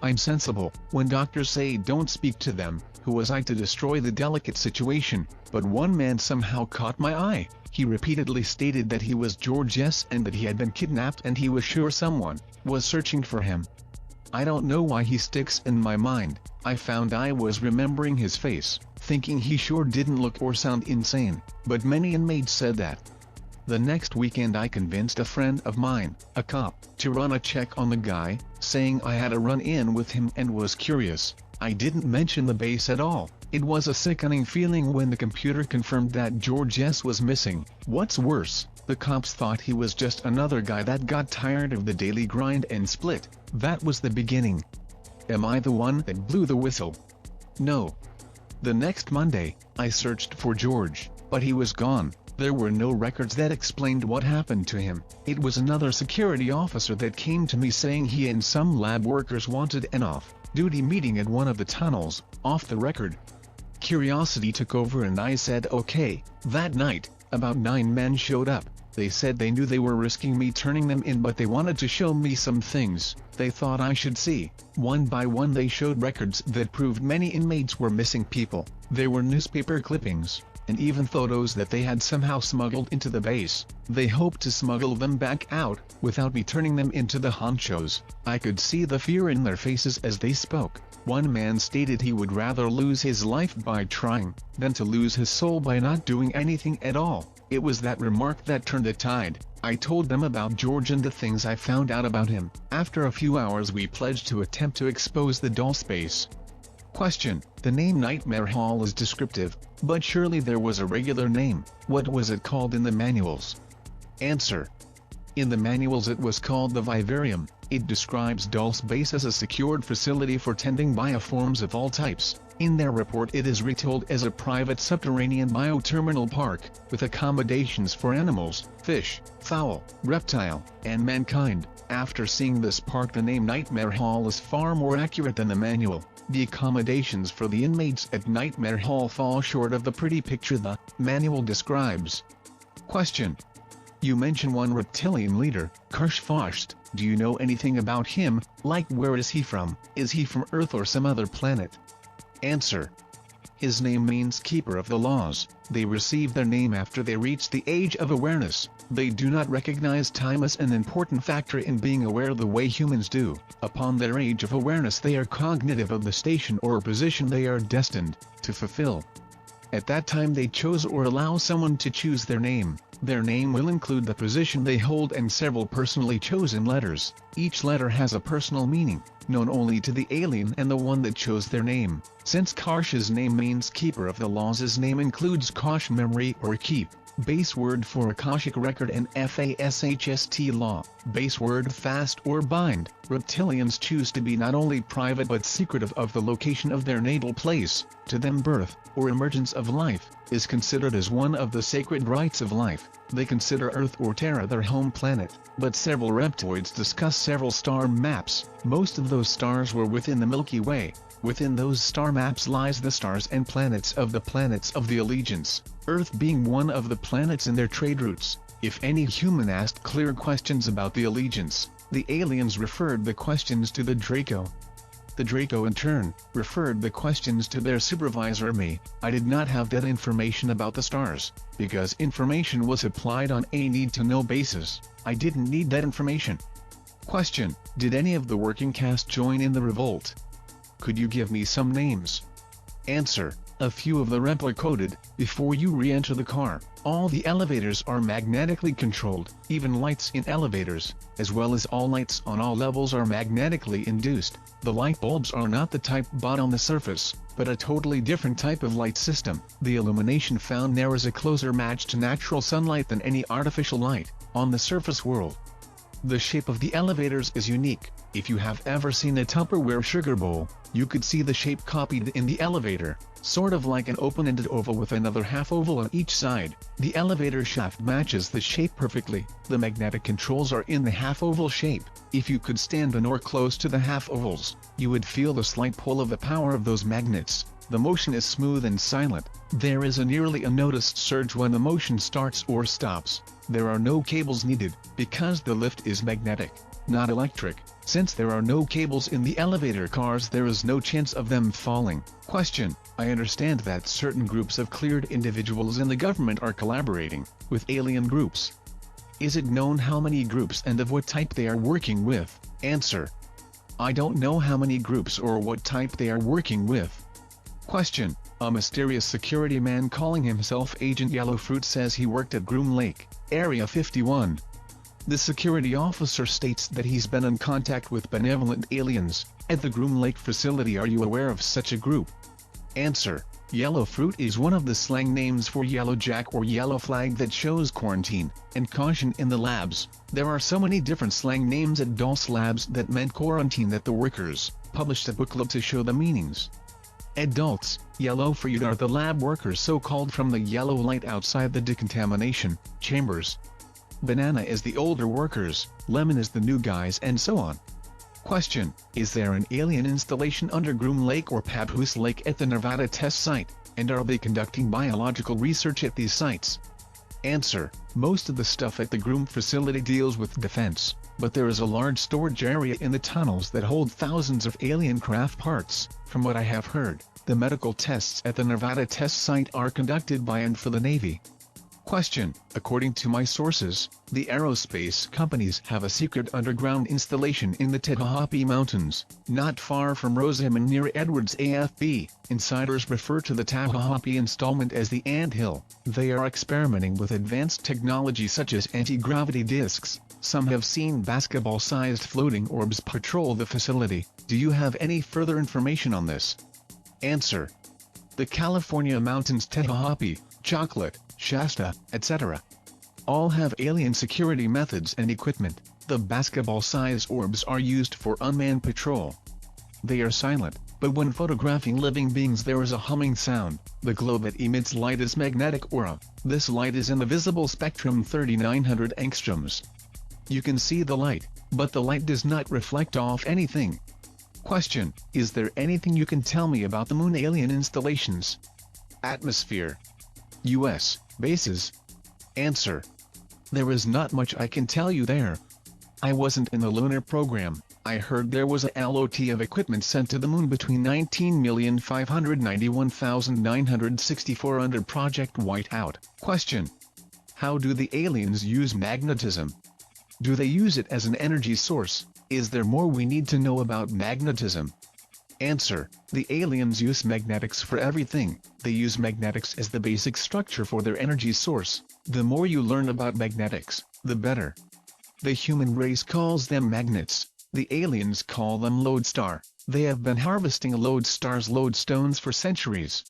I'm sensible. When doctors say don't speak to them, who was I to destroy the delicate situation? But one man somehow caught my eye. He repeatedly stated that he was George S. and that he had been kidnapped and he was sure someone was searching for him. I don't know why he sticks in my mind. I found I was remembering his face, thinking he sure didn't look or sound insane, but many inmates said that. The next weekend I convinced a friend of mine, a cop, to run a check on the guy, saying I had a run-in with him and was curious. I didn't mention the base at all. It was a sickening feeling when the computer confirmed that George S. was missing. What's worse, the cops thought he was just another guy that got tired of the daily grind and split. That was the beginning. Am I the one that blew the whistle? No. The next Monday, I searched for George, but he was gone. There were no records that explained what happened to him. It was another security officer that came to me saying he and some lab workers wanted an off-duty meeting at one of the tunnels, off the record. Curiosity took over and I said okay. That night, about 9 men showed up. They said they knew they were risking me turning them in, but they wanted to show me some things they thought I should see. One by one they showed records that proved many inmates were missing people. There were newspaper clippings, and even photos that they had somehow smuggled into the base. They hoped to smuggle them back out, without me turning them into the honchos. I could see the fear in their faces as they spoke. One man stated he would rather lose his life by trying, than to lose his soul by not doing anything at all. It was that remark that turned the tide. I told them about George and the things I found out about him. After a few hours we pledged to attempt to expose the Dulce base. Question: the name Nightmare Hall is descriptive, but surely there was a regular name. What was it called in the manuals? Answer: in the manuals it was called the Vivarium. It describes Dulce Base as a secured facility for tending bioforms of all types. In their report it is retold as a private subterranean bioterminal park, with accommodations for animals, fish, fowl, reptile, and mankind. After seeing this park, the name Nightmare Hall is far more accurate than the manual. The accommodations for the inmates at Nightmare Hall fall short of the pretty picture the manual describes. Question: you mention one reptilian leader, Karshfast. Do you know anything about him, like where is he from? Is he from Earth or some other planet? Answer: his name means keeper of the laws. They receive their name after they reach the age of awareness. They do not recognize time as an important factor in being aware the way humans do. Upon their age of awareness they are cognitive of the station or position they are destined to fulfill. At that time they chose or allow someone to choose their name. Their name will include the position they hold and several personally chosen letters. Each letter has a personal meaning, known only to the alien and the one that chose their name. Since Karsh's name means keeper of the laws, his name includes Karsh, memory or keep, base word for Akashic record, and FASHST law, base word fast or bind. Reptilians choose to be not only private but secretive of the location of their natal place. To them birth, or emergence of life, is considered as one of the sacred rites of life. They consider Earth or Terra their home planet, but several reptoids discuss several star maps. Most of those stars were within the Milky Way. Within those star maps lies the stars and planets of the allegiance, Earth being one of the planets in their trade routes. If any human asked clear questions about the allegiance, the aliens referred the questions to the Draco. The Draco in turn referred the questions to their supervisor, me. I did not have that information about the stars, because information was applied on a need-to-know basis. I didn't need that information. Question: did any of the working cast join in the revolt? Could you give me some names? Answer: a few of the rep are coded. Before you re-enter the car, all the elevators are magnetically controlled. Even lights in elevators, as well as all lights on all levels, are magnetically induced. The light bulbs are not the type bought on the surface, but a totally different type of light system. The illumination found there is a closer match to natural sunlight than any artificial light on the surface world. The shape of the elevators is unique. If you have ever seen a Tupperware sugar bowl, you could see the shape copied in the elevator, sort of like an open-ended oval with another half-oval on each side. The elevator shaft matches the shape perfectly. The magnetic controls are in the half-oval shape. If you could stand on or close to the half-ovals, you would feel the slight pull of the power of those magnets. The motion is smooth and silent. There is a nearly unnoticed surge when the motion starts or stops. There are no cables needed, because the lift is magnetic, not electric. Since there are no cables in the elevator cars, there is no chance of them falling. Question: I understand that certain groups of cleared individuals in the government are collaborating with alien groups. Is it known how many groups and of what type they are working with? Answer: I don't know how many groups or what type they are working with. Question: a mysterious security man calling himself Agent Yellowfruit says he worked at Groom Lake, Area 51. The security officer states that he's been in contact with benevolent aliens at the Groom Lake facility. Are you aware of such a group? Answer: Yellowfruit is one of the slang names for yellow jack or yellow flag that shows quarantine and caution in the labs. There are so many different slang names at Dulce Labs that meant quarantine that the workers published a booklet to show the meanings. At Dulce, Yellowfruit are the lab workers, so called from the yellow light outside the decontamination chambers. Banana is the older workers, lemon is the new guys, and so on. Question: is there an alien installation under Groom Lake or Papoose Lake at the Nevada test site, and are they conducting biological research at these sites? Answer: most of the stuff at the Groom facility deals with defense, but there is a large storage area in the tunnels that hold thousands of alien craft parts. From what I have heard, the medical tests at the Nevada test site are conducted by and for the Navy. Question: according to my sources, the aerospace companies have a secret underground installation in the Tehachapi Mountains, not far from Rosamond near Edwards AFB. Insiders refer to the Tehachapi installment as the Ant Hill. They are experimenting with advanced technology such as anti-gravity discs. Some have seen basketball-sized floating orbs patrol the facility. Do you have any further information on this? Answer. The California mountains, Tehachapi, Chocolate, Shasta, etc. all have alien security methods and equipment. The basketball-sized orbs are used for unmanned patrol. They are silent, but when photographing living beings there is a humming sound. The glow that emits light is magnetic aura. This light is in the visible spectrum 3900 angstroms. You can see the light, but the light does not reflect off anything. Question: is there anything you can tell me about the moon alien installations? Atmosphere. U.S. bases. Answer. There is not much I can tell you there. I wasn't in the lunar program. I heard there was a lot of equipment sent to the moon between 19,591,964 under Project Whiteout. Question: how do the aliens use magnetism? Do they use it as an energy source? Is there more we need to know about magnetism? Answer: the aliens use magnetics for everything. They use magnetics as the basic structure for their energy source. The more you learn about magnetics, the better. The human race calls them magnets. The aliens call them lodestar. They have been harvesting lodestar's lodestones for centuries.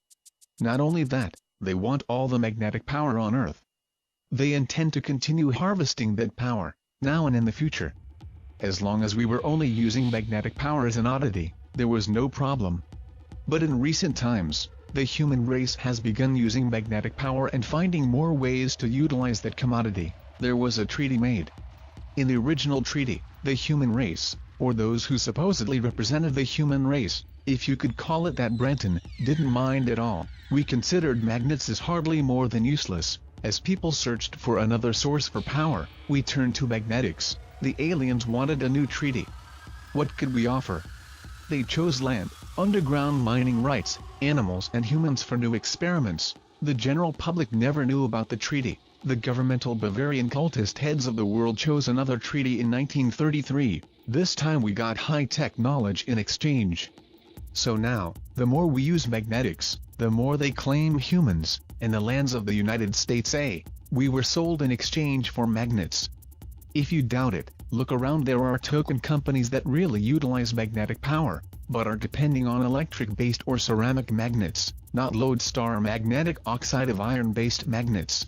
Not only that, they want all the magnetic power on Earth. They intend to continue harvesting that power, now and in the future. As long as we were only using magnetic power as an oddity, there was no problem. But in recent times, the human race has begun using magnetic power and finding more ways to utilize that commodity. There was a treaty made. In the original treaty, the human race, or those who supposedly represented the human race, if you could call it that, Brenton, didn't mind at all. We considered magnets as hardly more than useless. As people searched for another source for power, we turned to magnetics. The aliens wanted a new treaty. What could we offer? They chose land, underground mining rights, animals and humans for new experiments. The general public never knew about the treaty. The governmental Bavarian cultist heads of the world chose another treaty in 1933. This time we got high-tech knowledge in exchange. So now, the more we use magnetics, the more they claim humans, and the lands of the United States. We were sold in exchange for magnets. If you doubt it, look around. There are token companies that really utilize magnetic power, but are depending on electric-based or ceramic magnets, not lodestar magnetic oxide of iron-based magnets.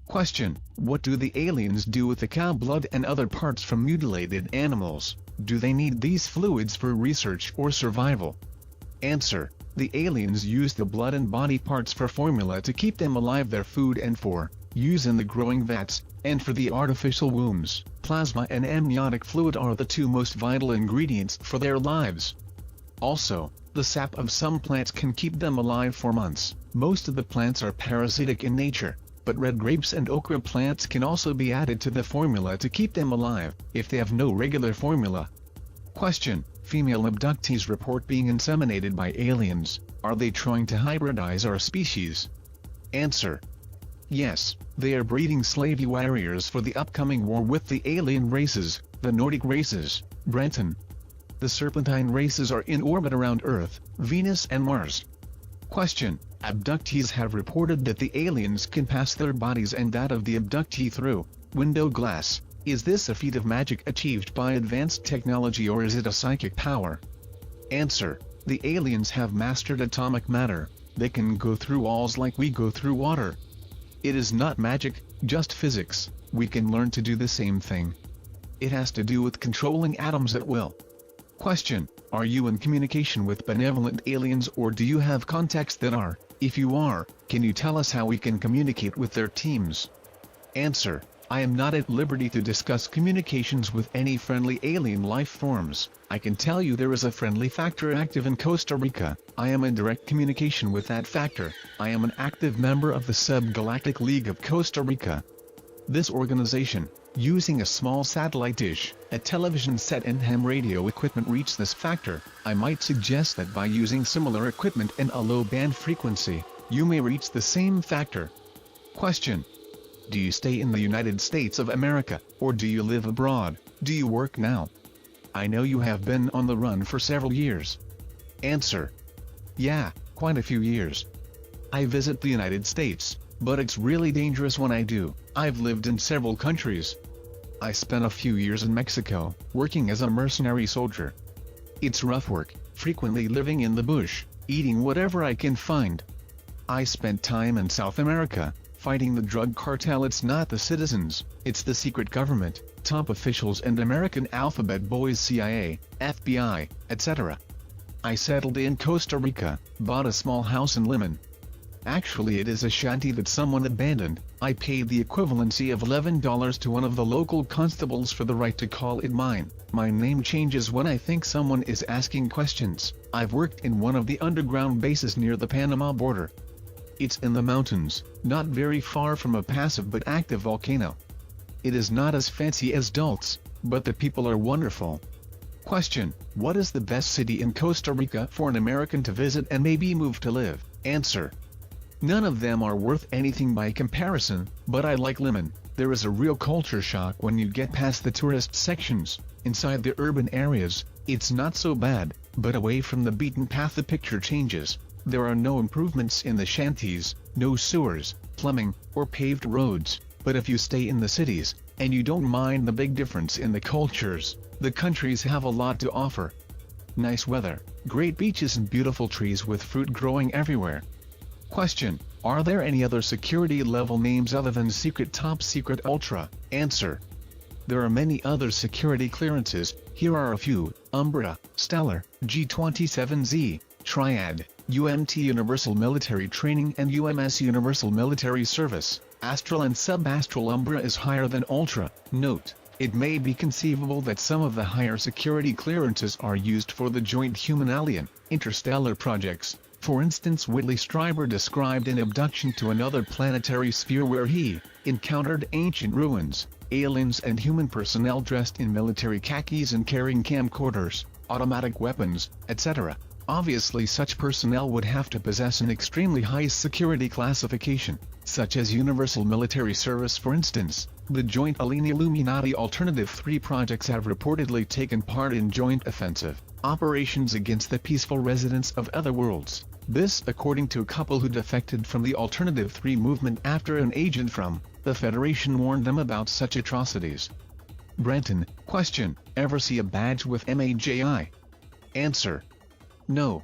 Question: what do the aliens do with the cow blood and other parts from mutilated animals? Do they need these fluids for research or survival? Answer: the aliens use the blood and body parts for formula to keep them alive, their food, and for use in the growing vats, and for the artificial wombs. Plasma and amniotic fluid are the two most vital ingredients for their lives. Also, the sap of some plants can keep them alive for months. Most of the plants are parasitic in nature, but red grapes and okra plants can also be added to the formula to keep them alive, if they have no regular formula. Question: female abductees report being inseminated by aliens. Are they trying to hybridize our species? Answer: yes, they are breeding slave warriors for the upcoming war with the alien races, the Nordic races, Brenton. The Serpentine races are in orbit around Earth, Venus and Mars. Question: abductees have reported that the aliens can pass their bodies and that of the abductee through window glass. Is this a feat of magic achieved by advanced technology, or is it a psychic power? Answer: the aliens have mastered atomic matter. They can go through walls like we go through water. It is not magic, just physics. We can learn to do the same thing. It has to do with controlling atoms at will. Question: are you in communication with benevolent aliens, or do you have contacts that are? If you are, can you tell us how we can communicate with their teams? Answer: I am not at liberty to discuss communications with any friendly alien life forms. I can tell you there is a friendly factor active in Costa Rica. I am in direct communication with that factor. I am an active member of the Subgalactic League of Costa Rica. This organization, using a small satellite dish, a television set and ham radio equipment, reach this factor. I might suggest that by using similar equipment and a low band frequency, you may reach the same factor. Question: do you stay in the United States of America, or do you live abroad? Do you work now? I know you have been on the run for several years. Answer: yeah, quite a few years. I visit the United States, but it's really dangerous when I do. I've lived in several countries. I spent a few years in Mexico, working as a mercenary soldier. It's rough work, frequently living in the bush, eating whatever I can find. I spent time in South America, fighting the drug cartel. It's not the citizens, it's the secret government, top officials and American alphabet boys, CIA, FBI, etc. I settled in Costa Rica, bought a small house in Limon. Actually it is a shanty that someone abandoned. I paid the equivalency of $11 to one of the local constables for the right to call it mine. My name changes when I think someone is asking questions. I've worked in one of the underground bases near the Panama border. It's in the mountains, not very far from a passive but active volcano. It is not as fancy as Dulce, but the people are wonderful. Question: what is the best city in Costa Rica for an American to visit and maybe move to live? Answer: none of them are worth anything by comparison, but I like Limon. There is a real culture shock when you get past the tourist sections. Inside the urban areas, it's not so bad, but away from the beaten path the picture changes. There are no improvements in the shanties, no sewers, plumbing, or paved roads, but if you stay in the cities, and you don't mind the big difference in the cultures, the countries have a lot to offer. Nice weather, great beaches and beautiful trees with fruit growing everywhere. Question: are there any other security level names other than Secret, Top Secret, Ultra? Answer: there are many other security clearances. Here are a few: Umbra, Stellar, G27Z, Triad, UMT Universal Military Training and UMS Universal Military Service. Astral and Sub-Astral. Umbra is higher than Ultra. Note: it may be conceivable that some of the higher security clearances are used for the joint human-alien, interstellar projects. For instance, Whitley Strieber described an abduction to another planetary sphere where he encountered ancient ruins, aliens and human personnel dressed in military khakis and carrying camcorders, automatic weapons, etc. Obviously such personnel would have to possess an extremely high security classification, such as Universal Military Service for instance. The Joint Alien-Illuminati Alternative 3 projects have reportedly taken part in joint offensive operations against the peaceful residents of other worlds. This according to a couple who defected from the Alternative 3 movement after an agent from the Federation warned them about such atrocities. Brenton: question: ever see a badge with MAJI? Answer: no.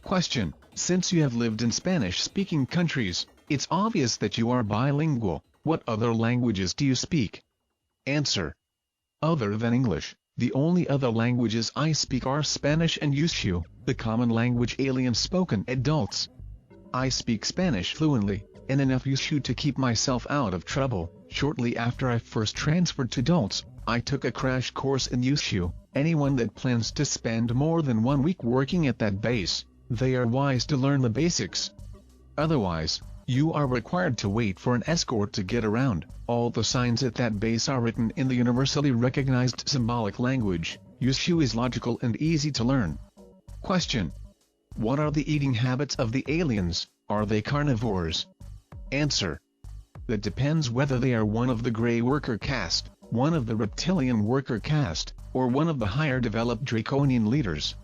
Question: since you have lived in Spanish-speaking countries, it's obvious that you are bilingual. What other languages do you speak? Answer: other than English, the only other languages I speak are Spanish and Yushu, the common language aliens spoken at Dulce. I speak Spanish fluently, and enough Yushu to keep myself out of trouble. Shortly after I first transferred to Dulce, I took a crash course in Yushu. Anyone that plans to spend more than 1 week working at that base, they are wise to learn the basics. Otherwise, you are required to wait for an escort to get around. All the signs at that base are written in the universally recognized symbolic language. Yushu is logical and easy to learn. Question: what are the eating habits of the aliens? Are they carnivores? Answer: that depends whether they are one of the gray worker caste, one of the reptilian worker caste, or one of the higher developed draconian leaders.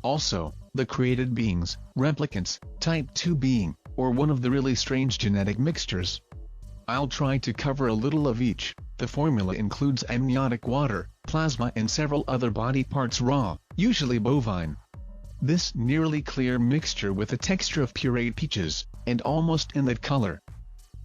Also, the created beings, replicants, type 2 being, or one of the really strange genetic mixtures. I'll try to cover a little of each. The formula includes amniotic water, plasma and several other body parts raw, usually bovine. This nearly clear mixture with a texture of pureed peaches, and almost in that color.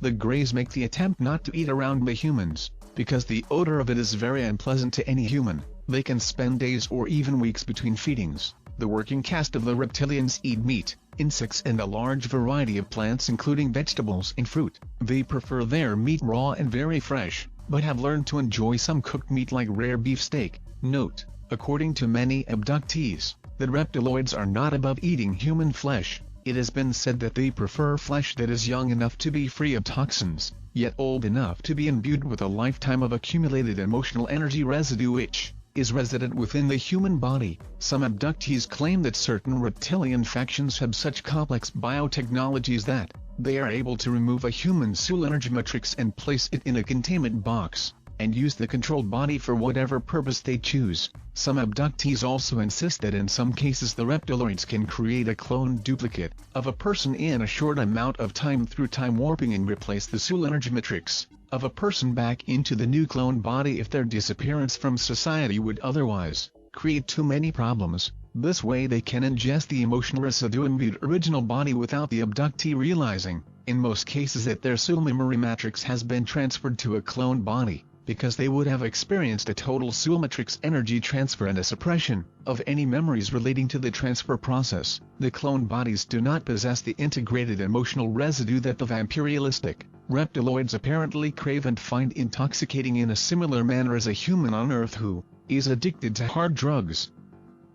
The grays make the attempt not to eat around the humans, because the odor of it is very unpleasant to any human. They can spend days or even weeks between feedings. The working caste of the reptilians eat meat, insects and a large variety of plants including vegetables and fruit. They prefer their meat raw and very fresh, but have learned to enjoy some cooked meat like rare beefsteak. Note: according to many abductees, the reptiloids are not above eating human flesh. It has been said that they prefer flesh that is young enough to be free of toxins, yet old enough to be imbued with a lifetime of accumulated emotional energy residue which is resident within the human body. Some abductees claim that certain reptilian factions have such complex biotechnologies that they are able to remove a human soul energy matrix and place it in a containment box, and use the controlled body for whatever purpose they choose. Some abductees also insist that in some cases the reptiloids can create a clone duplicate of a person in a short amount of time through time warping and replace the soul energy matrix of a person back into the new clone body if their disappearance from society would otherwise create too many problems. This way they can ingest the emotional residue imbued original body without the abductee realizing, in most cases, that their soul memory matrix has been transferred to a cloned body, because they would have experienced a total soul matrix energy transfer and a suppression of any memories relating to the transfer process. The cloned bodies do not possess the integrated emotional residue that the vampirialistic reptiloids apparently crave and find intoxicating in a similar manner as a human on Earth who is addicted to hard drugs.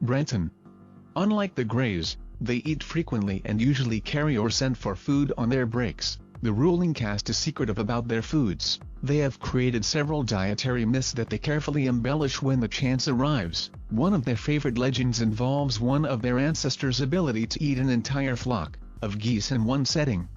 Brenton. Unlike the Greys, they eat frequently and usually carry or send for food on their breaks. The ruling caste is secretive about their foods. They have created several dietary myths that they carefully embellish when the chance arrives. One of their favorite legends involves one of their ancestors' ability to eat an entire flock of geese in one setting.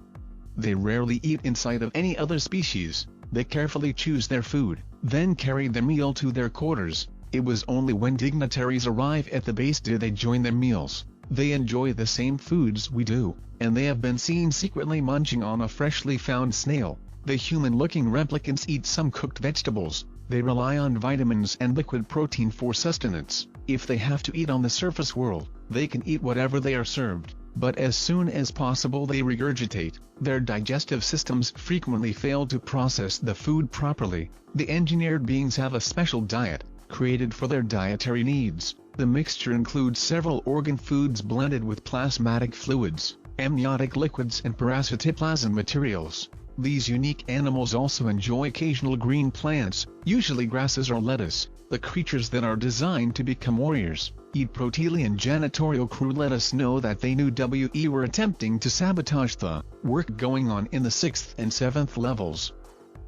They rarely eat in sight of any other species. They carefully choose their food, then carry their meal to their quarters. It was only when dignitaries arrive at the base do they join their meals. They enjoy the same foods we do, and they have been seen secretly munching on a freshly found snail. The human-looking replicants eat some cooked vegetables. They rely on vitamins and liquid protein for sustenance. If they have to eat on the surface world, they can eat whatever they are served, but as soon as possible they regurgitate. Their digestive systems frequently fail to process the food properly. The engineered beings have a special diet, created for their dietary needs. The mixture includes several organ foods blended with plasmatic fluids, amniotic liquids and parasitoplasm materials. These unique animals also enjoy occasional green plants, usually grasses or lettuce. The creatures that are designed to become warriors eat Protelian janitorial crew. Let us know that they knew we were attempting to sabotage the work going on in the 6th and 7th levels.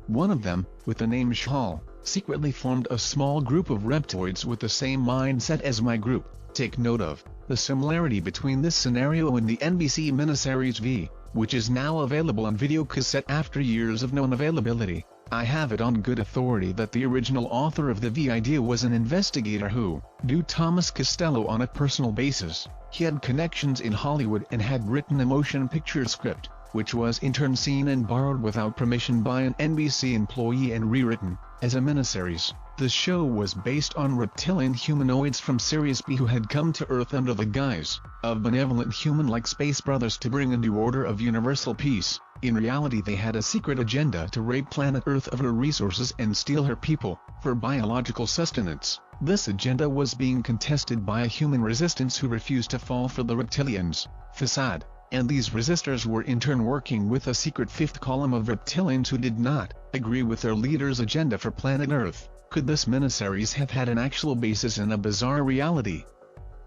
One of them, with the name Shal, secretly formed a small group of reptoids with the same mindset as my group. Take note of the similarity between this scenario and the NBC miniseries V, which is now available on videocassette after years of known availability. I have it on good authority that the original author of the V idea was an investigator who knew Thomas Castello on a personal basis. He had connections in Hollywood and had written a motion picture script, which was in turn seen and borrowed without permission by an NBC employee and rewritten as a miniseries. The show was based on reptilian humanoids from Sirius B who had come to Earth under the guise of benevolent human-like space brothers to bring a new order of universal peace. In reality they had a secret agenda to rape planet Earth of her resources and steal her people for biological sustenance. This agenda was being contested by a human resistance who refused to fall for the reptilians' facade, and these resistors were in turn working with a secret fifth column of reptilians who did not agree with their leader's agenda for planet Earth. Could this miniseries have had an actual basis in a bizarre reality?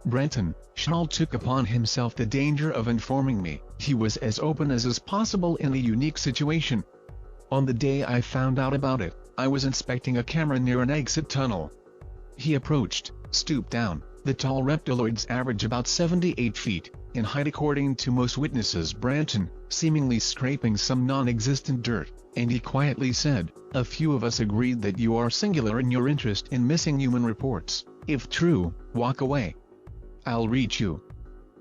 Brenton, Shal took upon himself the danger of informing me. He was as open as is possible in a unique situation. On the day I found out about it, I was inspecting a camera near an exit tunnel. He approached, stooped down. The tall reptiloids average about 78 feet in height according to most witnesses. Brenton, seemingly scraping some non-existent dirt, and he quietly said, "A few of us agreed that you are singular in your interest in missing human reports. If true, walk away. I'll reach you.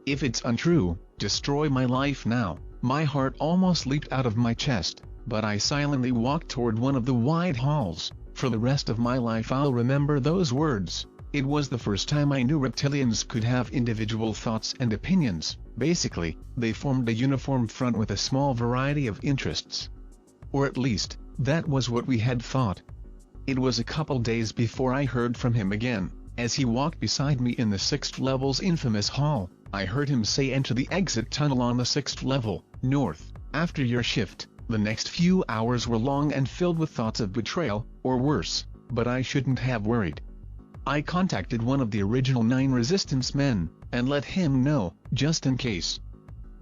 If it's untrue, destroy my life now." My heart almost leaped out of my chest, but I silently walked toward one of the wide halls. For the rest of my life I'll remember those words. It was the first time I knew reptilians could have individual thoughts and opinions. Basically, they formed a uniform front with a small variety of interests. Or at least, that was what we had thought. It was a couple days before I heard from him again. As he walked beside me in the 6th level's infamous hall, I heard him say, "Enter the exit tunnel on the 6th level, north, after your shift." The next few hours were long and filled with thoughts of betrayal, or worse, but I shouldn't have worried. I contacted one of the original 9 resistance men, and let him know, just in case.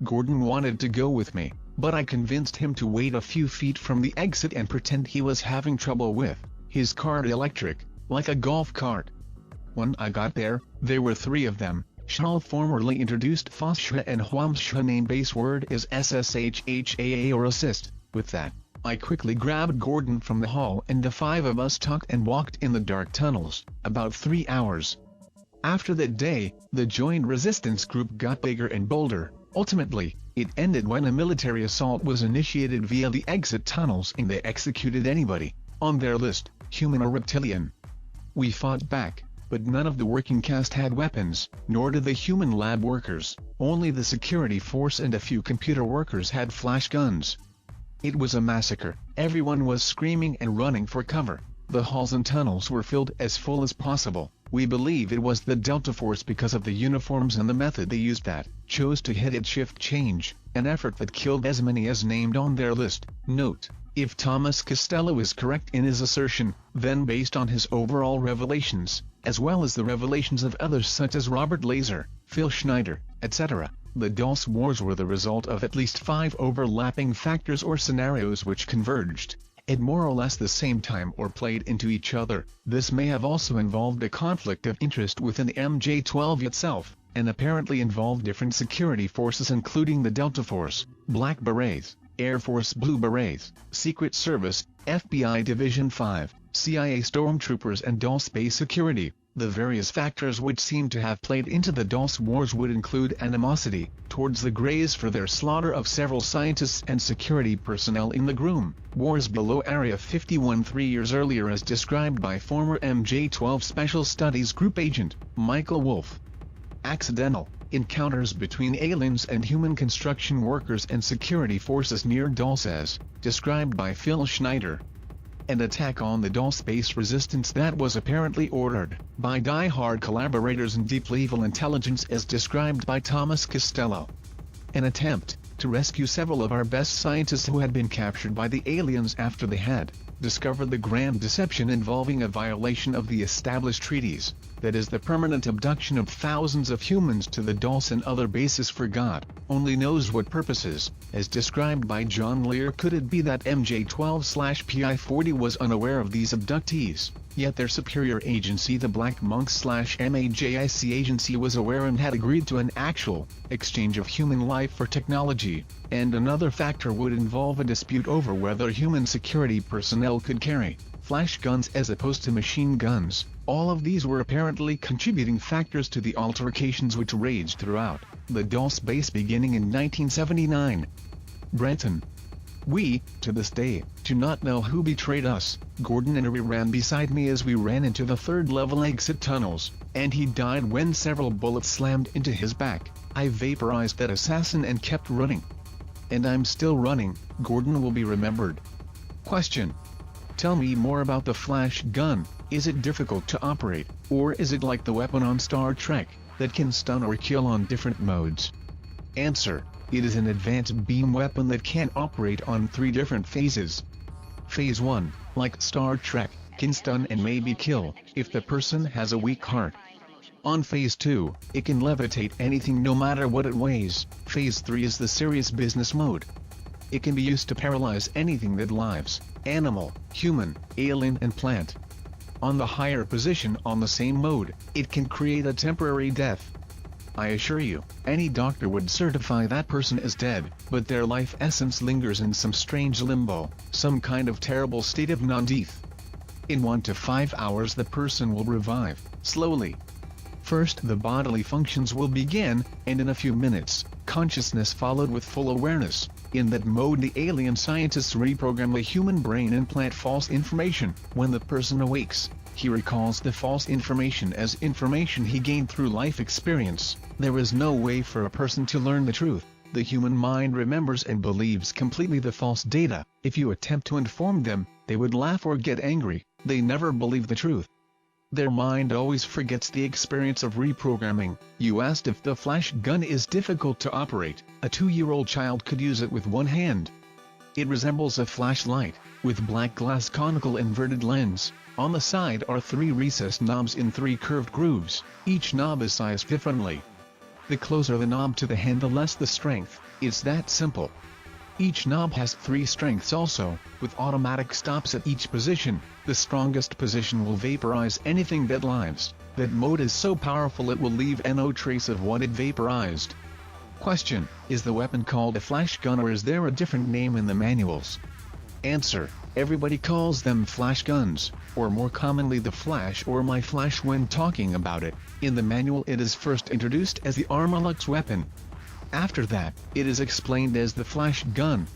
Gordon wanted to go with me, but I convinced him to wait a few feet from the exit and pretend he was having trouble with his car electric, like a golf cart. When I got there, there were 3 of them. Shal formerly introduced Foshha and Huamsha. Name base word is SSHHAA or assist. With that, I quickly grabbed Gordon from the hall and the 5 of us talked and walked in the dark tunnels, about 3 hours. After that day, the joined resistance group got bigger and bolder. Ultimately, it ended when a military assault was initiated via the exit tunnels and they executed anybody on their list, human or reptilian. We fought back, but none of the working cast had weapons, nor did the human lab workers. Only the security force and a few computer workers had flash guns. It was a massacre. Everyone was screaming and running for cover. The halls and tunnels were filled as full as possible. We believe it was the Delta Force because of the uniforms and the method they used that chose to hit at shift change, an effort that killed as many as named on their list. Note: if Thomas Castello is correct in his assertion, then based on his overall revelations, as well as the revelations of others such as Robert Lazar, Phil Schneider, etc., the Dulce Wars were the result of at least 5 overlapping factors or scenarios which converged at more or less the same time or played into each other. This may have also involved a conflict of interest within the MJ-12 itself, and apparently involved different security forces including the Delta Force, Black Berets, Air Force Blue Berets, Secret Service, FBI Division 5, CIA stormtroopers and Dulce Base Security. The various factors which seem to have played into the Dulce Wars would include animosity towards the Greys for their slaughter of several scientists and security personnel in the Groom Wars below Area 51 3 years earlier as described by former MJ-12 Special Studies Group agent Michael Wolff. Accidental encounters between aliens and human construction workers and security forces near Dulce as described by Phil Schneider. An attack on the Dulce base resistance that was apparently ordered by die-hard collaborators and deeply evil intelligence as described by Thomas Castello. An attempt to rescue several of our best scientists who had been captured by the aliens after they had discovered the grand deception involving a violation of the established treaties, that is the permanent abduction of thousands of humans to the Dulce and other bases for God only knows what purposes, as described by John Lear. Could it be that MJ-12/PI-40 was unaware of these abductees, yet their superior agency the Black Monks/MAJIC agency was aware and had agreed to an actual exchange of human life for technology? And another factor would involve a dispute over whether human security personnel could carry flash guns as opposed to machine guns. All of these were apparently contributing factors to the altercations which raged throughout the Dulce base beginning in 1979. Brenton. We, to this day, do not know who betrayed us. Gordon Enery ran beside me as we ran into the third-level exit tunnels, and he died when several bullets slammed into his back. I vaporized that assassin and kept running. And I'm still running. Gordon will be remembered. Question. Tell me more about the flash gun. Is it difficult to operate, or is it like the weapon on Star Trek, that can stun or kill on different modes? Answer. It is an advanced beam weapon that can operate on 3 different phases. Phase 1, like Star Trek, can stun and maybe kill, if the person has a weak heart. On Phase 2, it can levitate anything no matter what it weighs. Phase 3 is the serious business mode. It can be used to paralyze anything that lives, animal, human, alien and plant. On the higher position on the same mode, it can create a temporary death. I assure you, any doctor would certify that person is dead, but their life essence lingers in some strange limbo, some kind of terrible state of non-death. In 1 to 5 hours the person will revive, slowly. First the bodily functions will begin, and in a few minutes, consciousness followed with full awareness. In that mode the alien scientists reprogram the human brain and plant false information. When the person awakes, he recalls the false information as information he gained through life experience. There is no way for a person to learn the truth. The human mind remembers and believes completely the false data. If you attempt to inform them, they would laugh or get angry. They never believe the truth. Their mind always forgets the experience of reprogramming. You asked if the flash gun is difficult to operate. A 2-year-old child could use it with one hand. It resembles a flashlight, with black glass conical inverted lens. On the side are 3 recessed knobs in 3 curved grooves. Each knob is sized differently. The closer the knob to the hand, the less the strength. It's that simple. Each knob has 3 strengths also, with automatic stops at each position. The strongest position will vaporize anything that lives. That mode is so powerful it will leave no trace of what it vaporized. Question. Is the weapon called a flash gun or is there a different name in the manuals? Answer. Everybody calls them flash guns, or more commonly the flash or my flash when talking about it. In the manual it is first introduced as the Armalux weapon. After that, it is explained as the flash gun.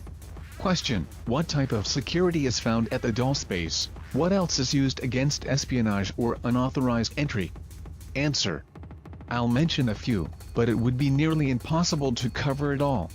Question. What type of security is found at the Dulce base? What else is used against espionage or unauthorized entry? Answer. I'll mention a few, but it would be nearly impossible to cover it all.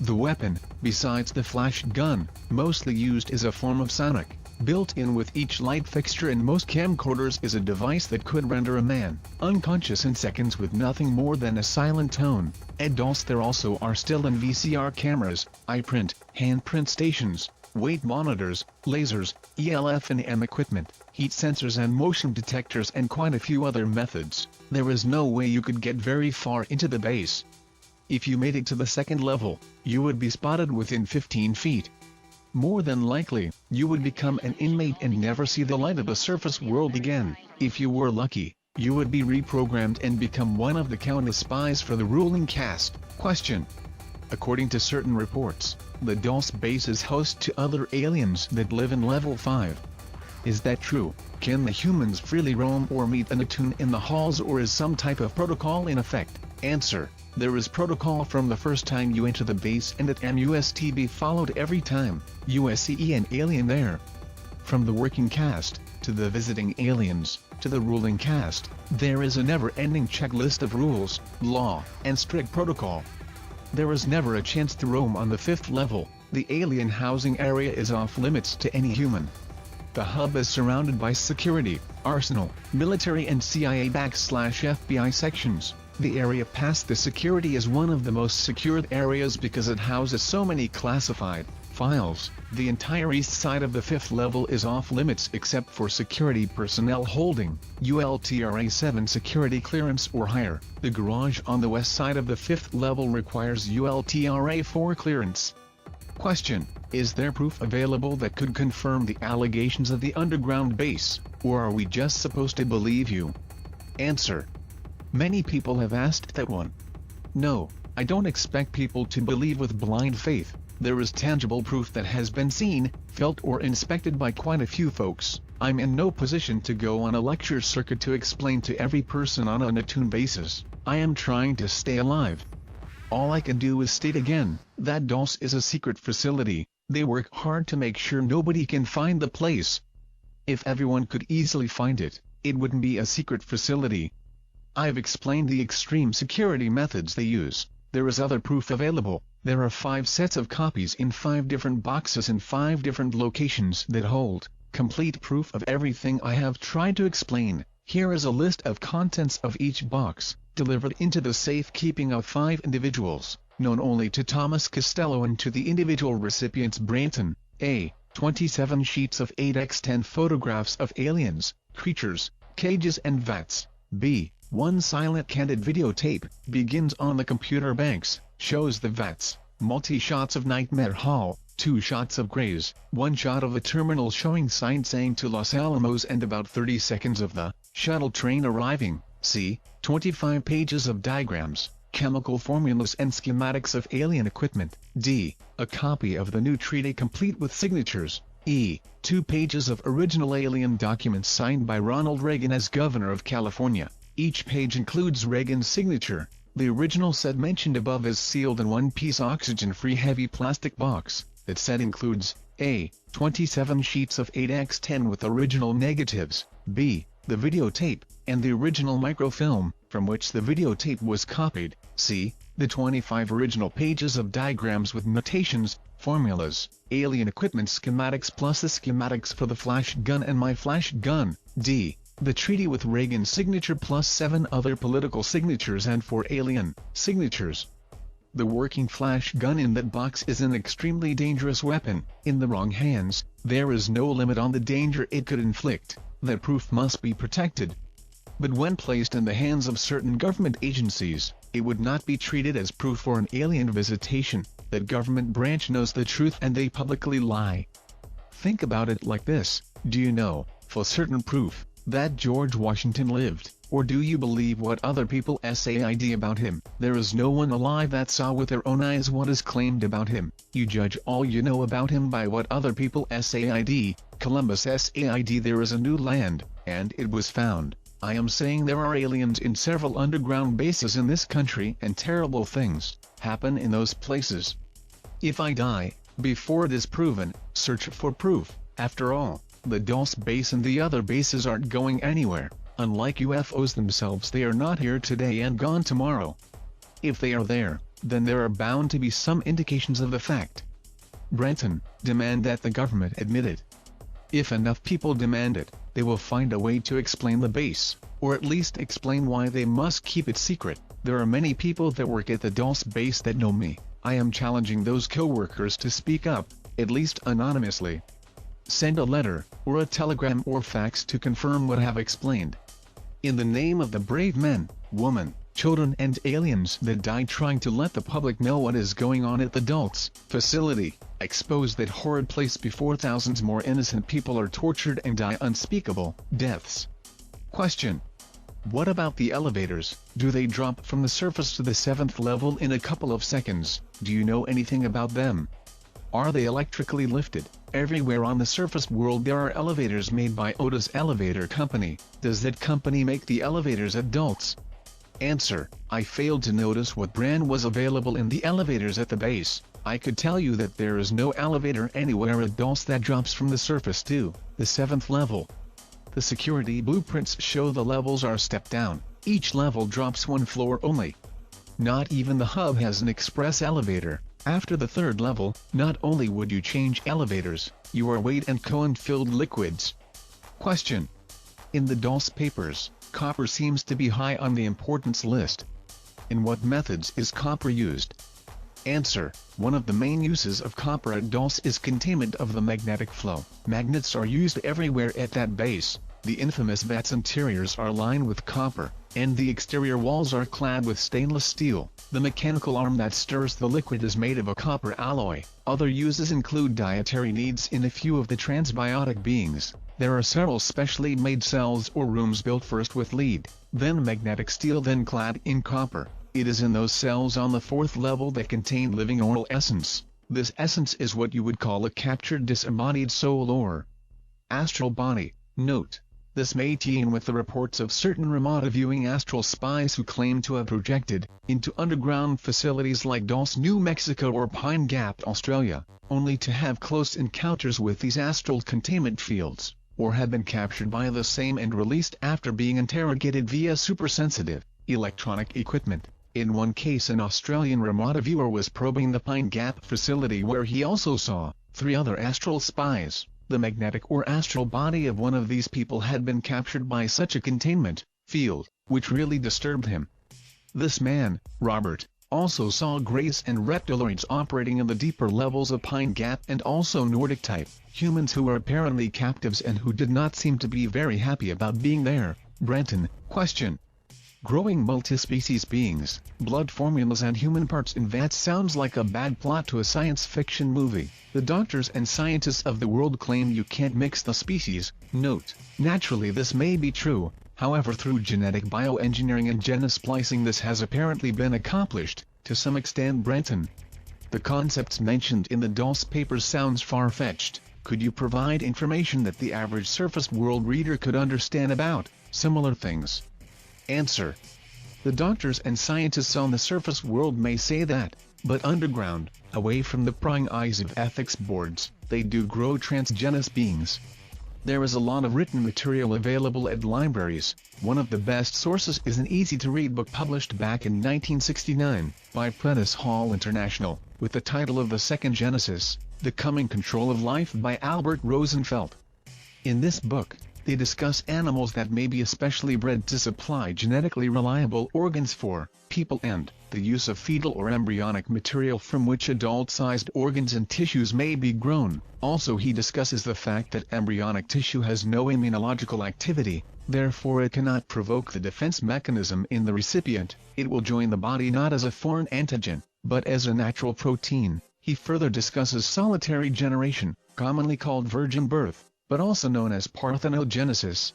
The weapon, besides the flash gun, mostly used is a form of sonic. Built in with each light fixture in most camcorders is a device that could render a man unconscious in seconds with nothing more than a silent tone. Dulce. There also are still and VCR cameras, iPrint, handprint stations, weight monitors, lasers, ELF and EM equipment, heat sensors and motion detectors and quite a few other methods. There is no way you could get very far into the base. If you made it to the second level, you would be spotted within 15 feet. More than likely, you would become an inmate and never see the light of the surface world again. If you were lucky, you would be reprogrammed and become one of the countless spies for the ruling caste. Question. According to certain reports, the Dulce base is host to other aliens that live in level 5. Is that true? Can the humans freely roam or meet an attune in the halls, or is some type of protocol in effect? Answer. There is protocol from the first time you enter the base, and it must be followed every time you see an alien there. From the working caste, to the visiting aliens, to the ruling caste, there is a never-ending checklist of rules, law, and strict protocol. There is never a chance to roam on the 5th level. The alien housing area is off limits to any human. The hub is surrounded by security, arsenal, military and CIA/FBI sections. The area past the security is one of the most secured areas because it houses so many classified files. The entire east side of the 5th level is off limits except for security personnel holding ULTRA 7 security clearance or higher. The garage on the west side of the 5th level requires ULTRA 4 clearance. Question. Is there proof available that could confirm the allegations of the underground base, or are we just supposed to believe you? Answer. Many people have asked that one. No, I don't expect people to believe with blind faith. There is tangible proof that has been seen, felt or inspected by quite a few folks. I'm in no position to go on a lecture circuit to explain to every person on an attune basis. I am trying to stay alive. All I can do is state again, that Dulce is a secret facility. They work hard to make sure nobody can find the place. If everyone could easily find it, it wouldn't be a secret facility. I've explained the extreme security methods they use. There is other proof available. There are 5 sets of copies in 5 different boxes in 5 different locations that hold complete proof of everything I have tried to explain. Here is a list of contents of each box, delivered into the safekeeping of 5 individuals, known only to Thomas Castello and to the individual recipients. Branton. A. 27 sheets of 8x10 photographs of aliens, creatures, cages and vats. B. 1 silent candid videotape, begins on the computer banks, shows the vats, multi-shots of Nightmare Hall, 2 shots of Grays, 1 shot of a terminal showing sign saying to Los Alamos and about 30 seconds of the shuttle train arriving. C. 25 pages of diagrams, chemical formulas and schematics of alien equipment. D. A copy of the new treaty complete with signatures. E. 2 pages of original alien documents signed by Ronald Reagan as Governor of California. Each page includes Reagan's signature. The original set mentioned above is sealed in one-piece oxygen-free heavy plastic box. That set includes A. 27 sheets of 8x10 with original negatives, B. The videotape, and the original microfilm, from which the videotape was copied, C. The 25 original pages of diagrams with notations, formulas, alien equipment schematics plus the schematics for the flash gun and my flash gun, D. The treaty with Reagan's signature plus 7 other political signatures and 4 alien signatures. The working flash gun in that box is an extremely dangerous weapon. In the wrong hands, there is no limit on the danger it could inflict. That proof must be protected. But when placed in the hands of certain government agencies, it would not be treated as proof for an alien visitation. That government branch knows the truth and they publicly lie. Think about it like this. Do you know, for certain proof, that George Washington lived, or do you believe what other people said about him? There is no one alive that saw with their own eyes what is claimed about him. You judge all you know about him by what other people said. Columbus said there is a new land, and it was found. I am saying there are aliens in several underground bases in this country and terrible things happen in those places. If I die before it is proven, search for proof. After all, the Dulce base and the other bases aren't going anywhere. Unlike UFOs themselves, they are not here today and gone tomorrow. If they are there, then there are bound to be some indications of the fact. Brenton, demand that the government admit it. If enough people demand it, they will find a way to explain the base, or at least explain why they must keep it secret. There are many people that work at the Dulce base that know me. I am challenging those co-workers to speak up, at least anonymously. Send a letter, or a telegram or fax to confirm what I have explained. In the name of the brave men, women, children and aliens that died trying to let the public know what is going on at the Dulce facility, expose that horrid place before thousands more innocent people are tortured and die unspeakable deaths. Question. What about the elevators? Do they drop from the surface to the 7th level in a couple of seconds? Do you know anything about them? Are they electrically lifted? Everywhere on the surface world there are elevators made by Otis Elevator Company. Does that company make the elevators at Dulce? Answer. I failed to notice what brand was available in the elevators at the base. I could tell you that there is no elevator anywhere at Dulce that drops from the surface to the 7th level. The security blueprints show the levels are stepped down. Each level drops one floor only. Not even the hub has an express elevator. After the 3rd level, not only would you change elevators, you are weight and cone-filled liquids. Question. In the Dulce papers, copper seems to be high on the importance list. In what methods is copper used? Answer. One of the main uses of copper at Dulce is containment of the magnetic flow. Magnets are used everywhere at that base. The infamous vats interiors are lined with copper, and the exterior walls are clad with stainless steel. The mechanical arm that stirs the liquid is made of a copper alloy. Other uses include dietary needs in a few of the transbiotic beings. There are several specially made cells or rooms built first with lead, then magnetic steel, then clad in copper. It is in those cells on the 4th level that contain living oral essence. This essence is what you would call a captured disembodied soul or astral body. Note. This may tie in with the reports of certain remote viewing astral spies who claim to have projected into underground facilities like Dulce, New Mexico or Pine Gap, Australia, only to have close encounters with these astral containment fields, or have been captured by the same and released after being interrogated via supersensitive electronic equipment. In one case, an Australian remote viewer was probing the Pine Gap facility where he also saw 3 other astral spies. The magnetic or astral body of one of these people had been captured by such a containment field, which really disturbed him. This man, Robert, also saw Grace and reptiloids operating in the deeper levels of Pine Gap and also Nordic type humans who were apparently captives and who did not seem to be very happy about being there. Brenton. Question. Growing multi-species beings, blood formulas and human parts in vats sounds like a bad plot to a science fiction movie. The doctors and scientists of the world claim you can't mix the species. Note. Naturally this may be true, however through genetic bioengineering and genosplicing this has apparently been accomplished, to some extent. Brenton. The concepts mentioned in the Dulce papers sounds far-fetched. Could you provide information that the average surface world reader could understand about similar things? Answer. The doctors and scientists on the surface world may say that, but underground, away from the prying eyes of ethics boards, they do grow transgenous beings. There is a lot of written material available at libraries. One of the best sources is an easy-to-read book published back in 1969 by Prentice Hall International, with the title of The Second Genesis, The Coming Control of Life by Albert Rosenfeld. In this book, they discuss animals that may be especially bred to supply genetically reliable organs for people and the use of fetal or embryonic material from which adult-sized organs and tissues may be grown. Also he discusses the fact that embryonic tissue has no immunological activity, therefore it cannot provoke the defense mechanism in the recipient. It will join the body not as a foreign antigen, but as a natural protein. He further discusses solitary generation, commonly called virgin birth, but also known as parthenogenesis.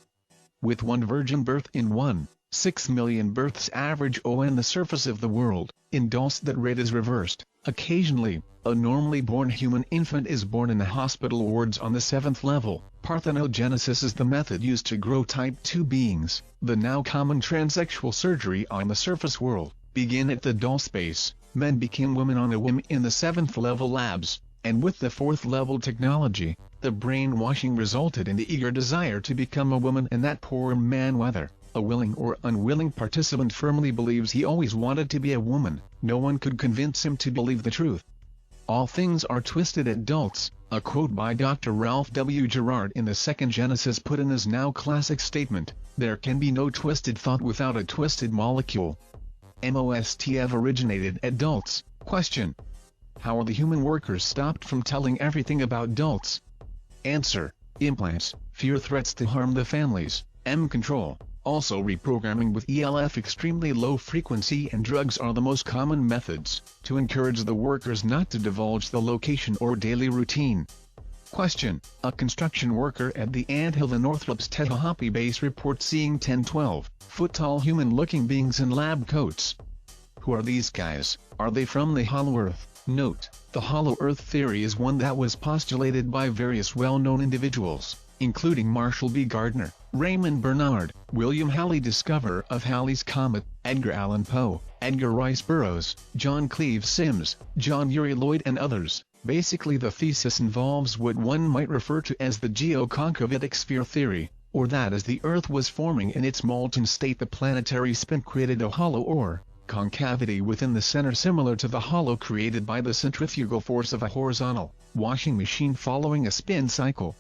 With one virgin birth in 1.6 million births average on the surface of the world, in Dulce that rate is reversed. Occasionally, a normally born human infant is born in the hospital wards on the 7th level. Parthenogenesis is the method used to grow type 2 beings. The now common transsexual surgery on the surface world began at the Dulce base. Men became women on a whim in the 7th level labs. and with the fourth-level technology, the brainwashing resulted in the eager desire to become a woman, and that poor man, whether a willing or unwilling participant, firmly believes he always wanted to be a woman. No one could convince him to believe the truth. All things are twisted at Dulce, a quote by Dr. Ralph W. Gerard in the second Genesis put in his now classic statement, "There can be no twisted thought without a twisted molecule." MOSTF originated at Dulce. Question: how are the human workers stopped from telling everything about Dulce? Answer: implants, fear threats to harm the families, control, also reprogramming with ELF extremely low frequency, and drugs are the most common methods, to encourage the workers not to divulge the location or daily routine. Question: a construction worker at the anthill in Northrop's Tehachapi base reports seeing 10-12-foot-tall human-looking beings in lab coats. Who are these guys? Are they from the Hollow Earth? Note: the Hollow Earth theory is one that was postulated by various well-known individuals, including Marshall B. Gardner, Raymond Bernard, William Halley, discoverer of Halley's Comet, Edgar Allan Poe, Edgar Rice Burroughs, John Cleve Sims, John Uri Lloyd, and others. Basically, the thesis involves what one might refer to as the geoconcavitic sphere theory, or that as the Earth was forming in its molten state, the planetary spin created a hollow or concavity within the center, similar to the hollow created by the centrifugal force of a horizontal washing machine following a spin cycle.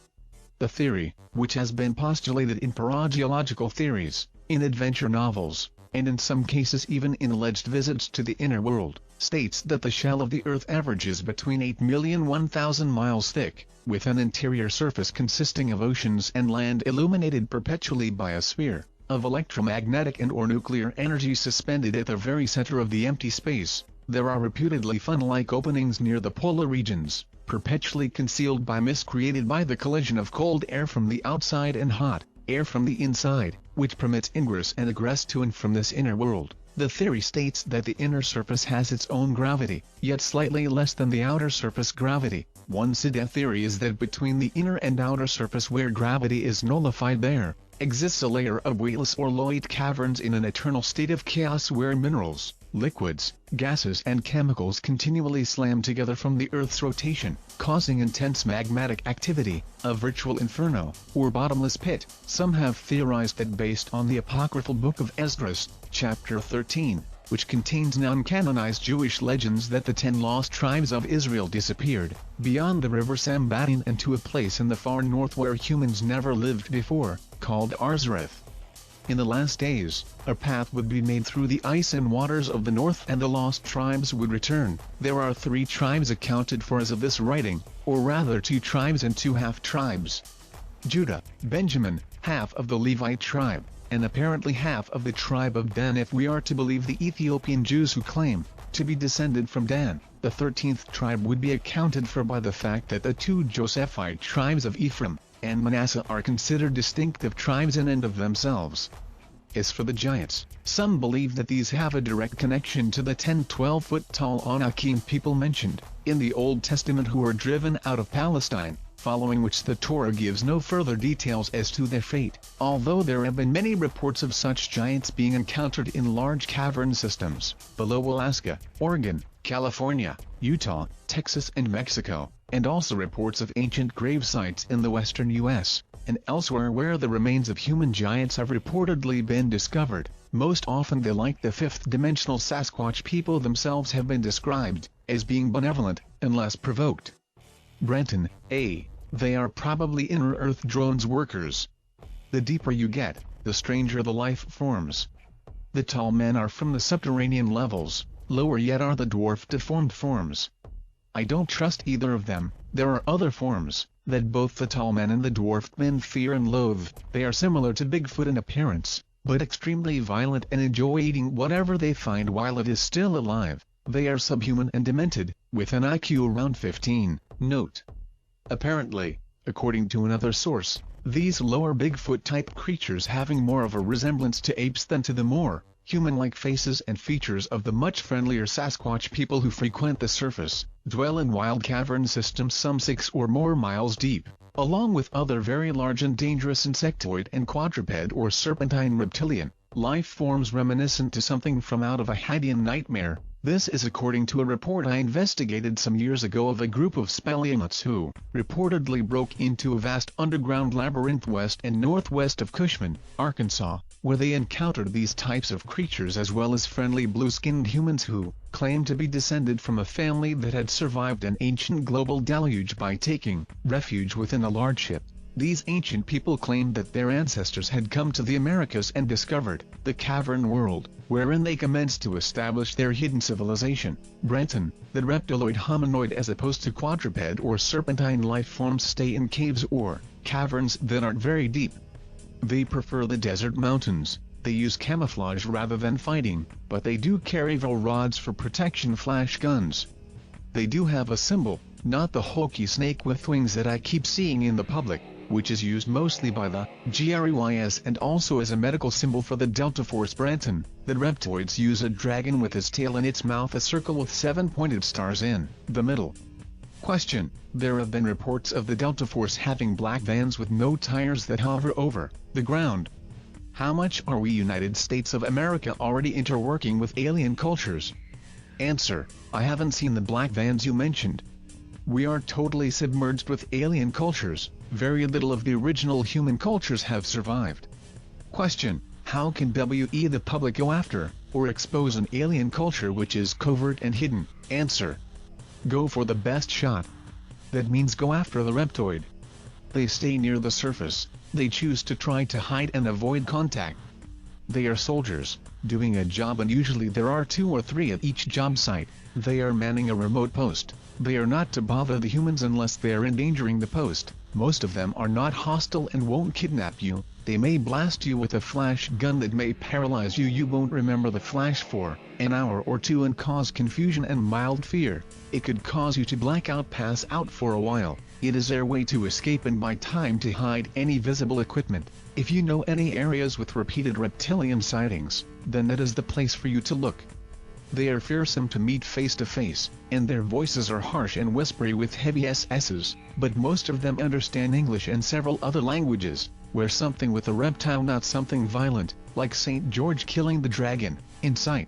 The theory, which has been postulated in parageological theories, in adventure novels, and in some cases even in alleged visits to the inner world, states that the shell of the Earth averages between 8,001,000 miles thick, with an interior surface consisting of oceans and land illuminated perpetually by a sphere of electromagnetic and or nuclear energy suspended at the very center of the empty space. There are reputedly funnel-like openings near the polar regions, perpetually concealed by mist created by the collision of cold air from the outside and hot air from the inside, which permits ingress and egress to and from this inner world. The theory states that the inner surface has its own gravity, yet slightly less than the outer surface gravity. One side theory is that between the inner and outer surface, where gravity is nullified, there exists a layer of weightless or light caverns in an eternal state of chaos, where minerals, liquids, gases and chemicals continually slam together from the Earth's rotation, causing intense magmatic activity, a virtual inferno, or bottomless pit. Some have theorized that based on the apocryphal book of Esdras, chapter 13, which contains non-canonized Jewish legends, that the 10 lost tribes of Israel disappeared beyond the river Sambatine and to a place in the far north where humans never lived before, called Arzareth. In the last days, a path would be made through the ice and waters of the north, and the lost tribes would return. There are 3 tribes accounted for as of this writing, or rather 2 tribes and 2 half-tribes. Judah, Benjamin, half of the Levite tribe, and apparently half of the tribe of Dan, if we are to believe the Ethiopian Jews who claim to be descended from Dan. The 13th tribe would be accounted for by the fact that the 2 Josephite tribes of Ephraim and Manasseh are considered distinctive tribes in and of themselves. As for the giants, some believe that these have a direct connection to the 10-12-foot-tall Anakim people mentioned in the Old Testament, who were driven out of Palestine, following which the Torah gives no further details as to their fate, although there have been many reports of such giants being encountered in large cavern systems below Alaska, Oregon, California, Utah, Texas and Mexico, and also reports of ancient grave sites in the western U.S. and elsewhere where the remains of human giants have reportedly been discovered. Most often they, like the fifth-dimensional Sasquatch people themselves, have been described as being benevolent unless provoked. Brenton, A. They are probably inner Earth drones workers. The deeper you get, the stranger the life forms. The tall men are from the subterranean levels, lower yet are the dwarf deformed forms. I don't trust either of them. There are other forms that both the tall men and the dwarfed men fear and loathe. They are similar to Bigfoot in appearance, but extremely violent and enjoy eating whatever they find while it is still alive. They are subhuman and demented, with an IQ around 15. Note: apparently, according to another source, these lower Bigfoot-type creatures having more of a resemblance to apes than to the more human-like faces and features of the much friendlier Sasquatch people who frequent the surface, dwell in wild cavern systems some 6 or more miles deep, along with other very large and dangerous insectoid and quadruped or serpentine reptilian life forms reminiscent to something from out of a Hadean nightmare. This is according to a report I investigated some years ago of a group of speleologists who reportedly broke into a vast underground labyrinth west and northwest of Cushman, Arkansas, where they encountered these types of creatures as well as friendly blue-skinned humans who claimed to be descended from a family that had survived an ancient global deluge by taking refuge within a large ship. These ancient people claimed that their ancestors had come to the Americas and discovered the cavern world, wherein they commenced to establish their hidden civilization. Brenton, the reptiloid hominoid as opposed to quadruped or serpentine life forms stay in caves or caverns that aren't very deep. They prefer the desert mountains. They use camouflage rather than fighting, but they do carry vol rods for protection, flash guns. They do have a symbol, not the hokey snake with wings that I keep seeing in the public, which is used mostly by the GREYS and also as a medical symbol for the Delta Force. Brenton, the reptoids use a dragon with its tail in its mouth, a circle with 7 pointed stars in the middle. Question: there have been reports of the Delta Force having black vans with no tires that hover over the ground. How much are we United States of America already interworking with alien cultures? Answer: I haven't seen the black vans you mentioned. We are totally submerged with alien cultures. Very little of the original human cultures have survived. Question: how can we the public go after or expose an alien culture which is covert and hidden? Answer: go for the best shot. That means go after the reptoid. They stay near the surface. They choose to try to hide and avoid contact. They are soldiers, doing a job, and usually there are 2 or 3 at each job site. They are manning a remote post. They are not to bother the humans unless they are endangering the post. Most of them are not hostile and won't kidnap you. They may blast you with a flash gun that may paralyze you. You won't remember the flash for an hour or 2 and cause confusion and mild fear. It could cause you to black out, pass out for a while. It is their way to escape and buy time to hide any visible equipment. If you know any areas with repeated reptilian sightings, then that is the place for you to look. They are fearsome to meet face to face, and their voices are harsh and whispery with heavy SS's, but most of them understand English and several other languages. Wear something with a reptile, not something violent, like St. George killing the dragon, in sight.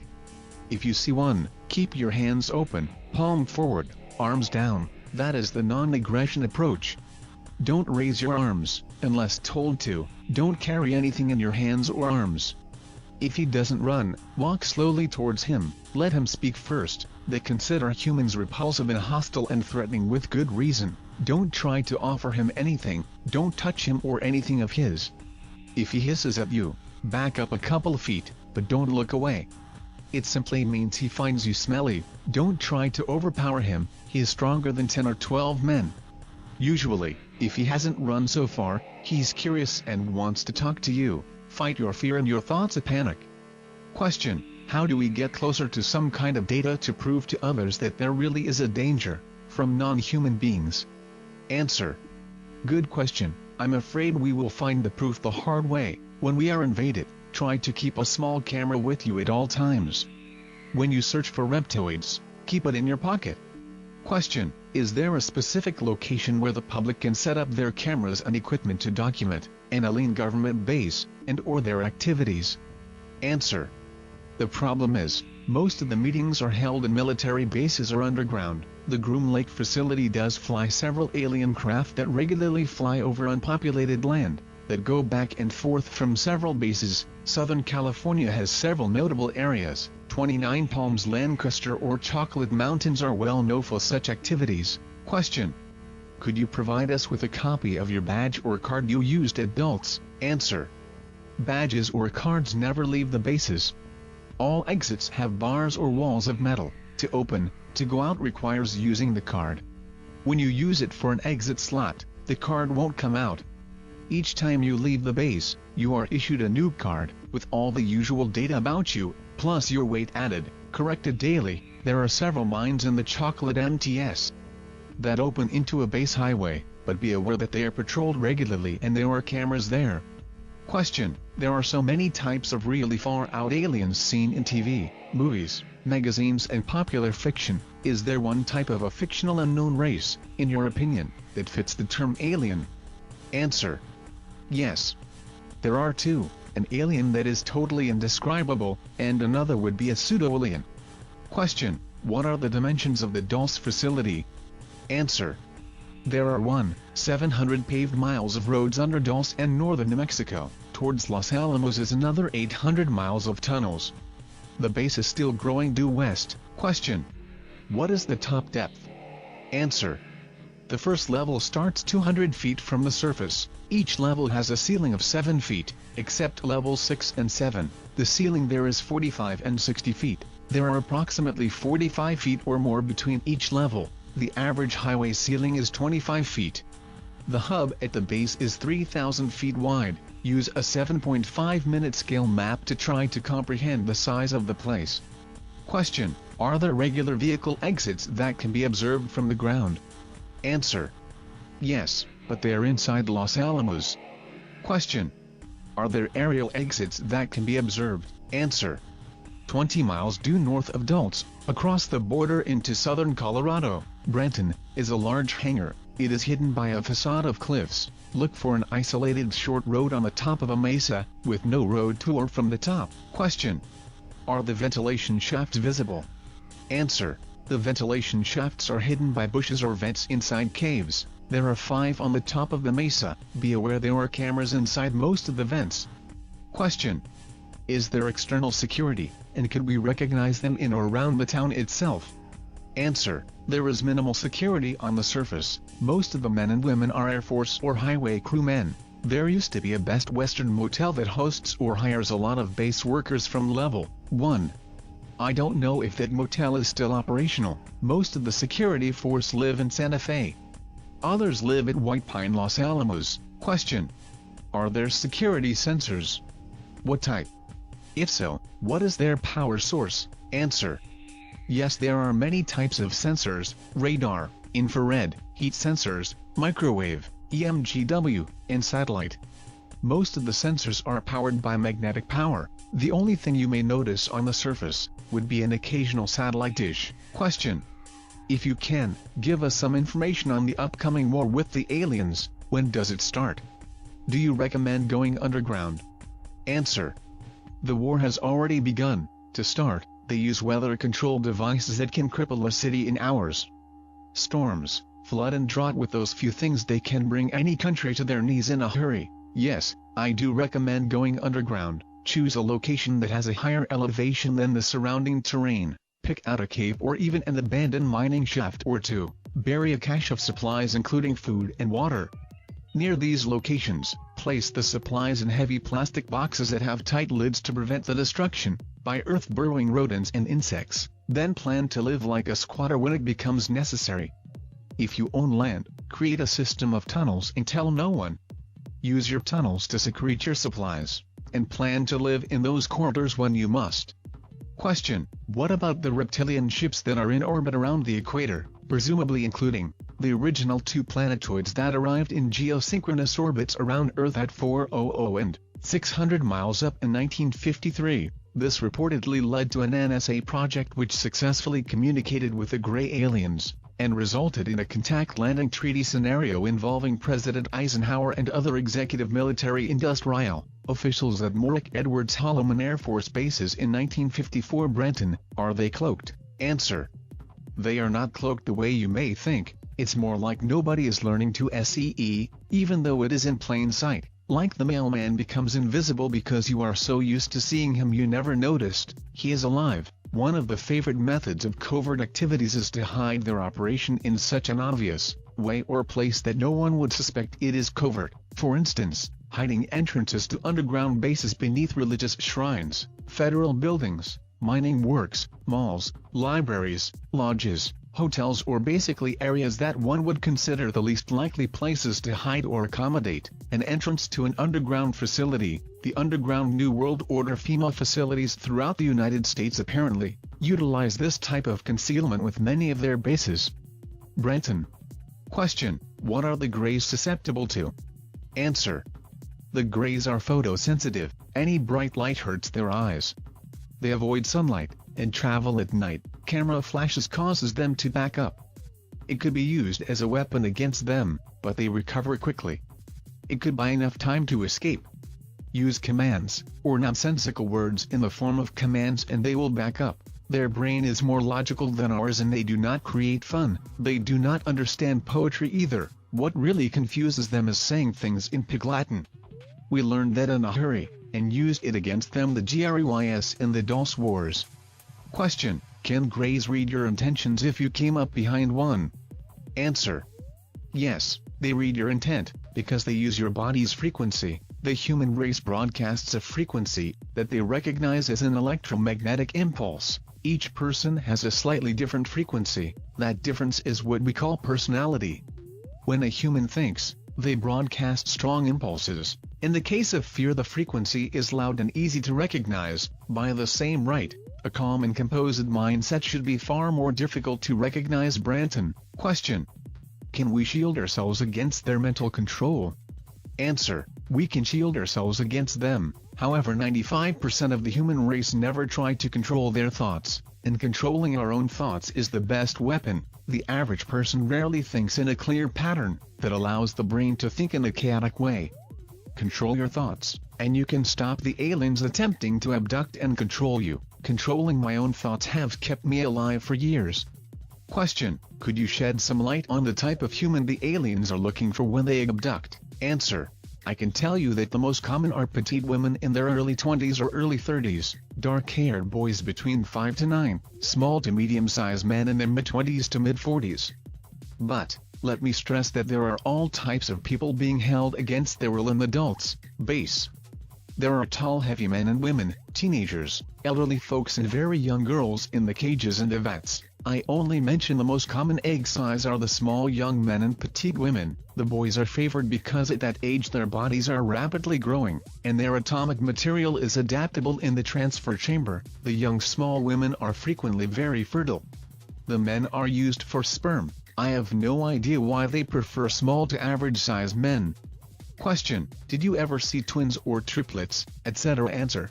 If you see one, keep your hands open, palm forward, arms down. That is the non-aggression approach. Don't raise your arms, unless told to. Don't carry anything in your hands or arms. If he doesn't run, walk slowly towards him. Let him speak first. They consider humans repulsive and hostile and threatening with good reason. Don't try to offer him anything. Don't touch him or anything of his. If he hisses at you, back up a couple feet, but don't look away. It simply means he finds you smelly. Don't try to overpower him. He is stronger than 10 or 12 men. Usually, if he hasn't run so far, he's curious and wants to talk to you. Fight your fear and your thoughts of panic. Question: how do we get closer to some kind of data to prove to others that there really is a danger from non-human beings? Answer: good question. I'm afraid we will find the proof the hard way. When we are invaded, try to keep a small camera with you at all times. When you search for reptoids, keep it in your pocket. Question: is there a specific location where the public can set up their cameras and equipment to document an alien government base and or their activities? Answer: the problem is, most of the meetings are held in military bases or underground. The Groom Lake facility does fly several alien craft that regularly fly over unpopulated land, that go back and forth from several bases. Southern California has several notable areas. 29 Palms, Lancaster or Chocolate Mountains are well known for such activities. Question: could you provide us with a copy of your badge or card you used at Dulce? Answer: badges or cards never leave the bases. All exits have bars or walls of metal. To open, to go out requires using the card. When you use it for an exit slot, the card won't come out. Each time you leave the base, you are issued a new card, with all the usual data about you, plus your weight added, corrected daily. There are several mines in the Chocolate MTS that open into a base highway, but be aware that they are patrolled regularly and there are cameras there. Question: there are so many types of really far-out aliens seen in TV, movies, magazines and popular fiction. Is there one type of a fictional unknown race, in your opinion, that fits the term alien? Answer: yes. There are two, an alien that is totally indescribable, and another would be a pseudo-alien. Question: what are the dimensions of the Dulce facility? Answer: there are 1,700 paved miles of roads under Dulce and northern New Mexico. Towards Los Alamos is another 800 miles of tunnels. The base is still growing due west. Question: what is the top depth? Answer: the first level starts 200 feet from the surface. Each level has a ceiling of 7 feet, except levels 6 and 7. The ceiling there is 45 and 60 feet. There are approximately 45 feet or more between each level. The average highway ceiling is 25 feet. The hub at the base is 3,000 feet wide. Use a 7.5-minute scale map to try to comprehend the size of the place. Question: are there regular vehicle exits that can be observed from the ground? Answer: yes, but they are inside Los Alamos. Question: are there aerial exits that can be observed? Answer: 20 miles due north of Dulce, across the border into southern Colorado, Brenton, is a large hangar. It is hidden by a facade of cliffs. Look for an isolated short road on the top of a mesa, with no road tour from the top. Question: are the ventilation shafts visible? Answer: the ventilation shafts are hidden by bushes or vents inside caves. There are 5 on the top of the mesa. Be aware there are cameras inside most of the vents. Question: is there external security, and could we recognize them in or around the town itself? Answer: there is minimal security on the surface. Most of the men and women are Air Force or highway crewmen. There used to be a Best Western motel that hosts or hires a lot of base workers from Level 1. I don't know if that motel is still operational. Most of the security force live in Santa Fe. Others live at White Pine, Los Alamos. Question: are there security sensors? What type? If so, what is their power source? Answer: yes, there are many types of sensors: radar, infrared, heat sensors, microwave, EMGW, and satellite. Most of the sensors are powered by magnetic power. The only thing you may notice on the surface would be an occasional satellite dish. Question: if you can, give us some information on the upcoming war with the aliens. When does it start? Do you recommend going underground? Answer: the war has already begun. To start, they use weather-controlled devices that can cripple a city in hours. Storms, flood and drought, with those few things they can bring any country to their knees in a hurry. Yes, I do recommend going underground. Choose a location that has a higher elevation than the surrounding terrain. Pick out a cave or even an abandoned mining shaft or two. Bury a cache of supplies including food and water. Near these locations, place the supplies in heavy plastic boxes that have tight lids to prevent the destruction by earth-burrowing rodents and insects. Then plan to live like a squatter when it becomes necessary. If you own land, create a system of tunnels and tell no one. Use your tunnels to secrete your supplies, and plan to live in those corridors when you must. Question: what about the reptilian ships that are in orbit around the equator, presumably including the original 2 planetoids that arrived in geosynchronous orbits around Earth at 400 and 600 miles up in 1953? This reportedly led to an NSA project which successfully communicated with the gray aliens, and resulted in a contact landing treaty scenario involving President Eisenhower and other executive military-industrial officials at Morrick Edwards Holloman Air Force bases in 1954. Brenton: are they cloaked? Answer: they are not cloaked the way you may think. It's more like nobody is learning to SEE, even though it is in plain sight. Like the mailman becomes invisible because you are so used to seeing him you never noticed he is alive. One of the favorite methods of covert activities is to hide their operation in such an obvious way or place that no one would suspect it is covert. For instance, hiding entrances to underground bases beneath religious shrines, federal buildings, mining works, malls, libraries, lodges, hotels, or basically areas that one would consider the least likely places to hide or accommodate an entrance to an underground facility. The underground New World Order FEMA facilities throughout the United States apparently utilize this type of concealment with many of their bases. Brenton: question: what are the Greys susceptible to? Answer: the Greys are photosensitive. Any bright light hurts their eyes. They avoid sunlight, and travel at night. Camera flashes causes them to back up. It could be used as a weapon against them, but they recover quickly. It could buy enough time to escape. Use commands, or nonsensical words in the form of commands, and they will back up. Their brain is more logical than ours and they do not create fun. They do not understand poetry either. What really confuses them is saying things in Pig Latin. We learned that in a hurry, and used it against them, the GREYS in the Dulce Wars. Question: can Greys read your intentions if you came up behind one? Answer: yes, they read your intent, because they use your body's frequency. The human race broadcasts a frequency that they recognize as an electromagnetic impulse. Each person has a slightly different frequency. That difference is what we call personality. When a human thinks, they broadcast strong impulses. In the case of fear, the frequency is loud and easy to recognize. By the same right, a calm and composed mindset should be far more difficult to recognize. Branton. Question: can we shield ourselves against their mental control? Answer: we can shield ourselves against them. However, 95% of the human race never try to control their thoughts, and controlling our own thoughts is the best weapon. The average person rarely thinks in a clear pattern that allows the brain to think in a chaotic way. Control your thoughts, and you can stop the aliens attempting to abduct and control you. Controlling my own thoughts have kept me alive for years. Question: could you shed some light on the type of human the aliens are looking for when they abduct? Answer: I can tell you that the most common are petite women in their early 20s or early 30s, dark-haired boys between 5 to 9, small to medium-sized men in their mid-20s to mid-40s. But, let me stress that there are all types of people being held against their will in the Dulce base. There are tall heavy men and women, teenagers, elderly folks and very young girls in the cages and the vats. I only mention the most common egg size are the small young men and petite women. The boys are favored because at that age their bodies are rapidly growing, and their atomic material is adaptable in the transfer chamber. The young small women are frequently very fertile. The men are used for sperm. I have no idea why they prefer small to average size men. Question: did you ever see twins or triplets, etc.? Answer: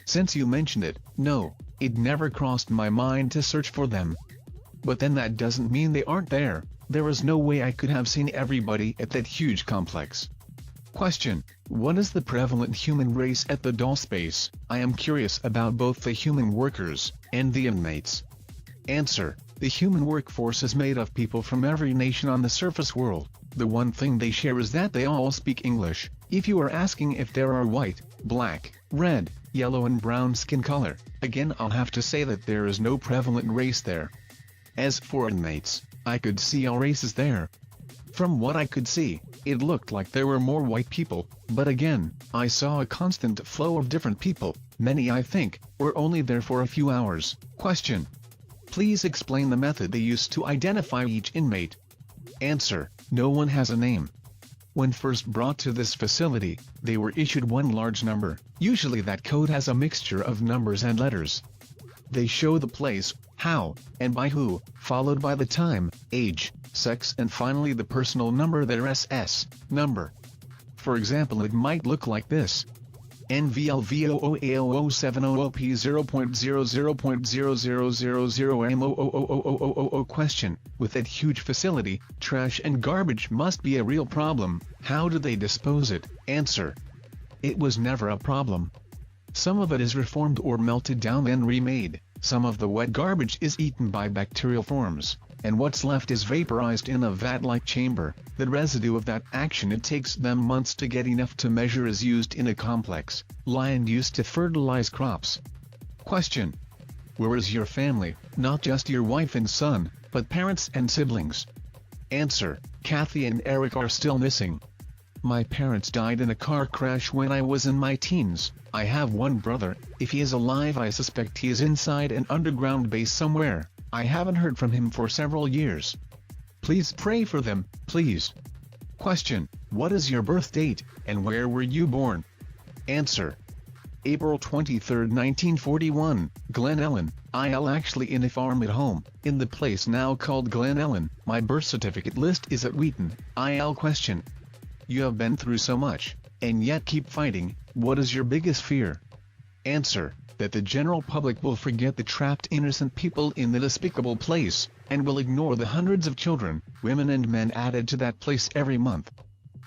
since you mentioned it, no, it never crossed my mind to search for them. But then that doesn't mean they aren't there. There is no way I could have seen everybody at that huge complex. Question: what is the prevalent human race at the Dulce base? I am curious about both the human workers and the inmates. Answer: the human workforce is made of people from every nation on the surface world. The one thing they share is that they all speak English. If you are asking if there are white, black, red, yellow and brown skin color, again I'll have to say that there is no prevalent race there. As for inmates, I could see all races there. From what I could see, it looked like there were more white people, but again, I saw a constant flow of different people. Many, I think, were only there for a few hours. Question: please explain the method they used to identify each inmate. Answer: no one has a name. When first brought to this facility, they were issued one large number. Usually that code has a mixture of numbers and letters. They show the place, how, and by who, followed by the time, age, sex and finally the personal number, their SS number. For example, it might look like this: NVLVOOAO700P0.00.0000M00000. Question: with that huge facility, trash and garbage must be a real problem. How do they dispose it? Answer: it was never a problem. Some of it is reformed or melted down and remade. Some of the wet garbage is eaten by bacterial forms, and what's left is vaporized in a vat-like chamber. The residue of that action, it takes them months to get enough to measure, is used in a complex land used to fertilize crops. Question: where is your family? Not just your wife and son, but parents and siblings. Answer: Kathy and Eric are still missing. My parents died in a car crash when I was in my teens. I have one brother. If he is alive, I suspect he is inside an underground base somewhere. I haven't heard from him for several years. Please pray for them, please. Question: what is your birth date, and where were you born? Answer: April 23, 1941, Glen Ellen, IL. Actually in a farm at home, in the place now called Glen Ellen. My birth certificate list is at Wheaton, IL. Question: you have been through so much, and yet keep fighting. What is your biggest fear? Answer: that the general public will forget the trapped innocent people in the despicable place, and will ignore the hundreds of children, women and men added to that place every month.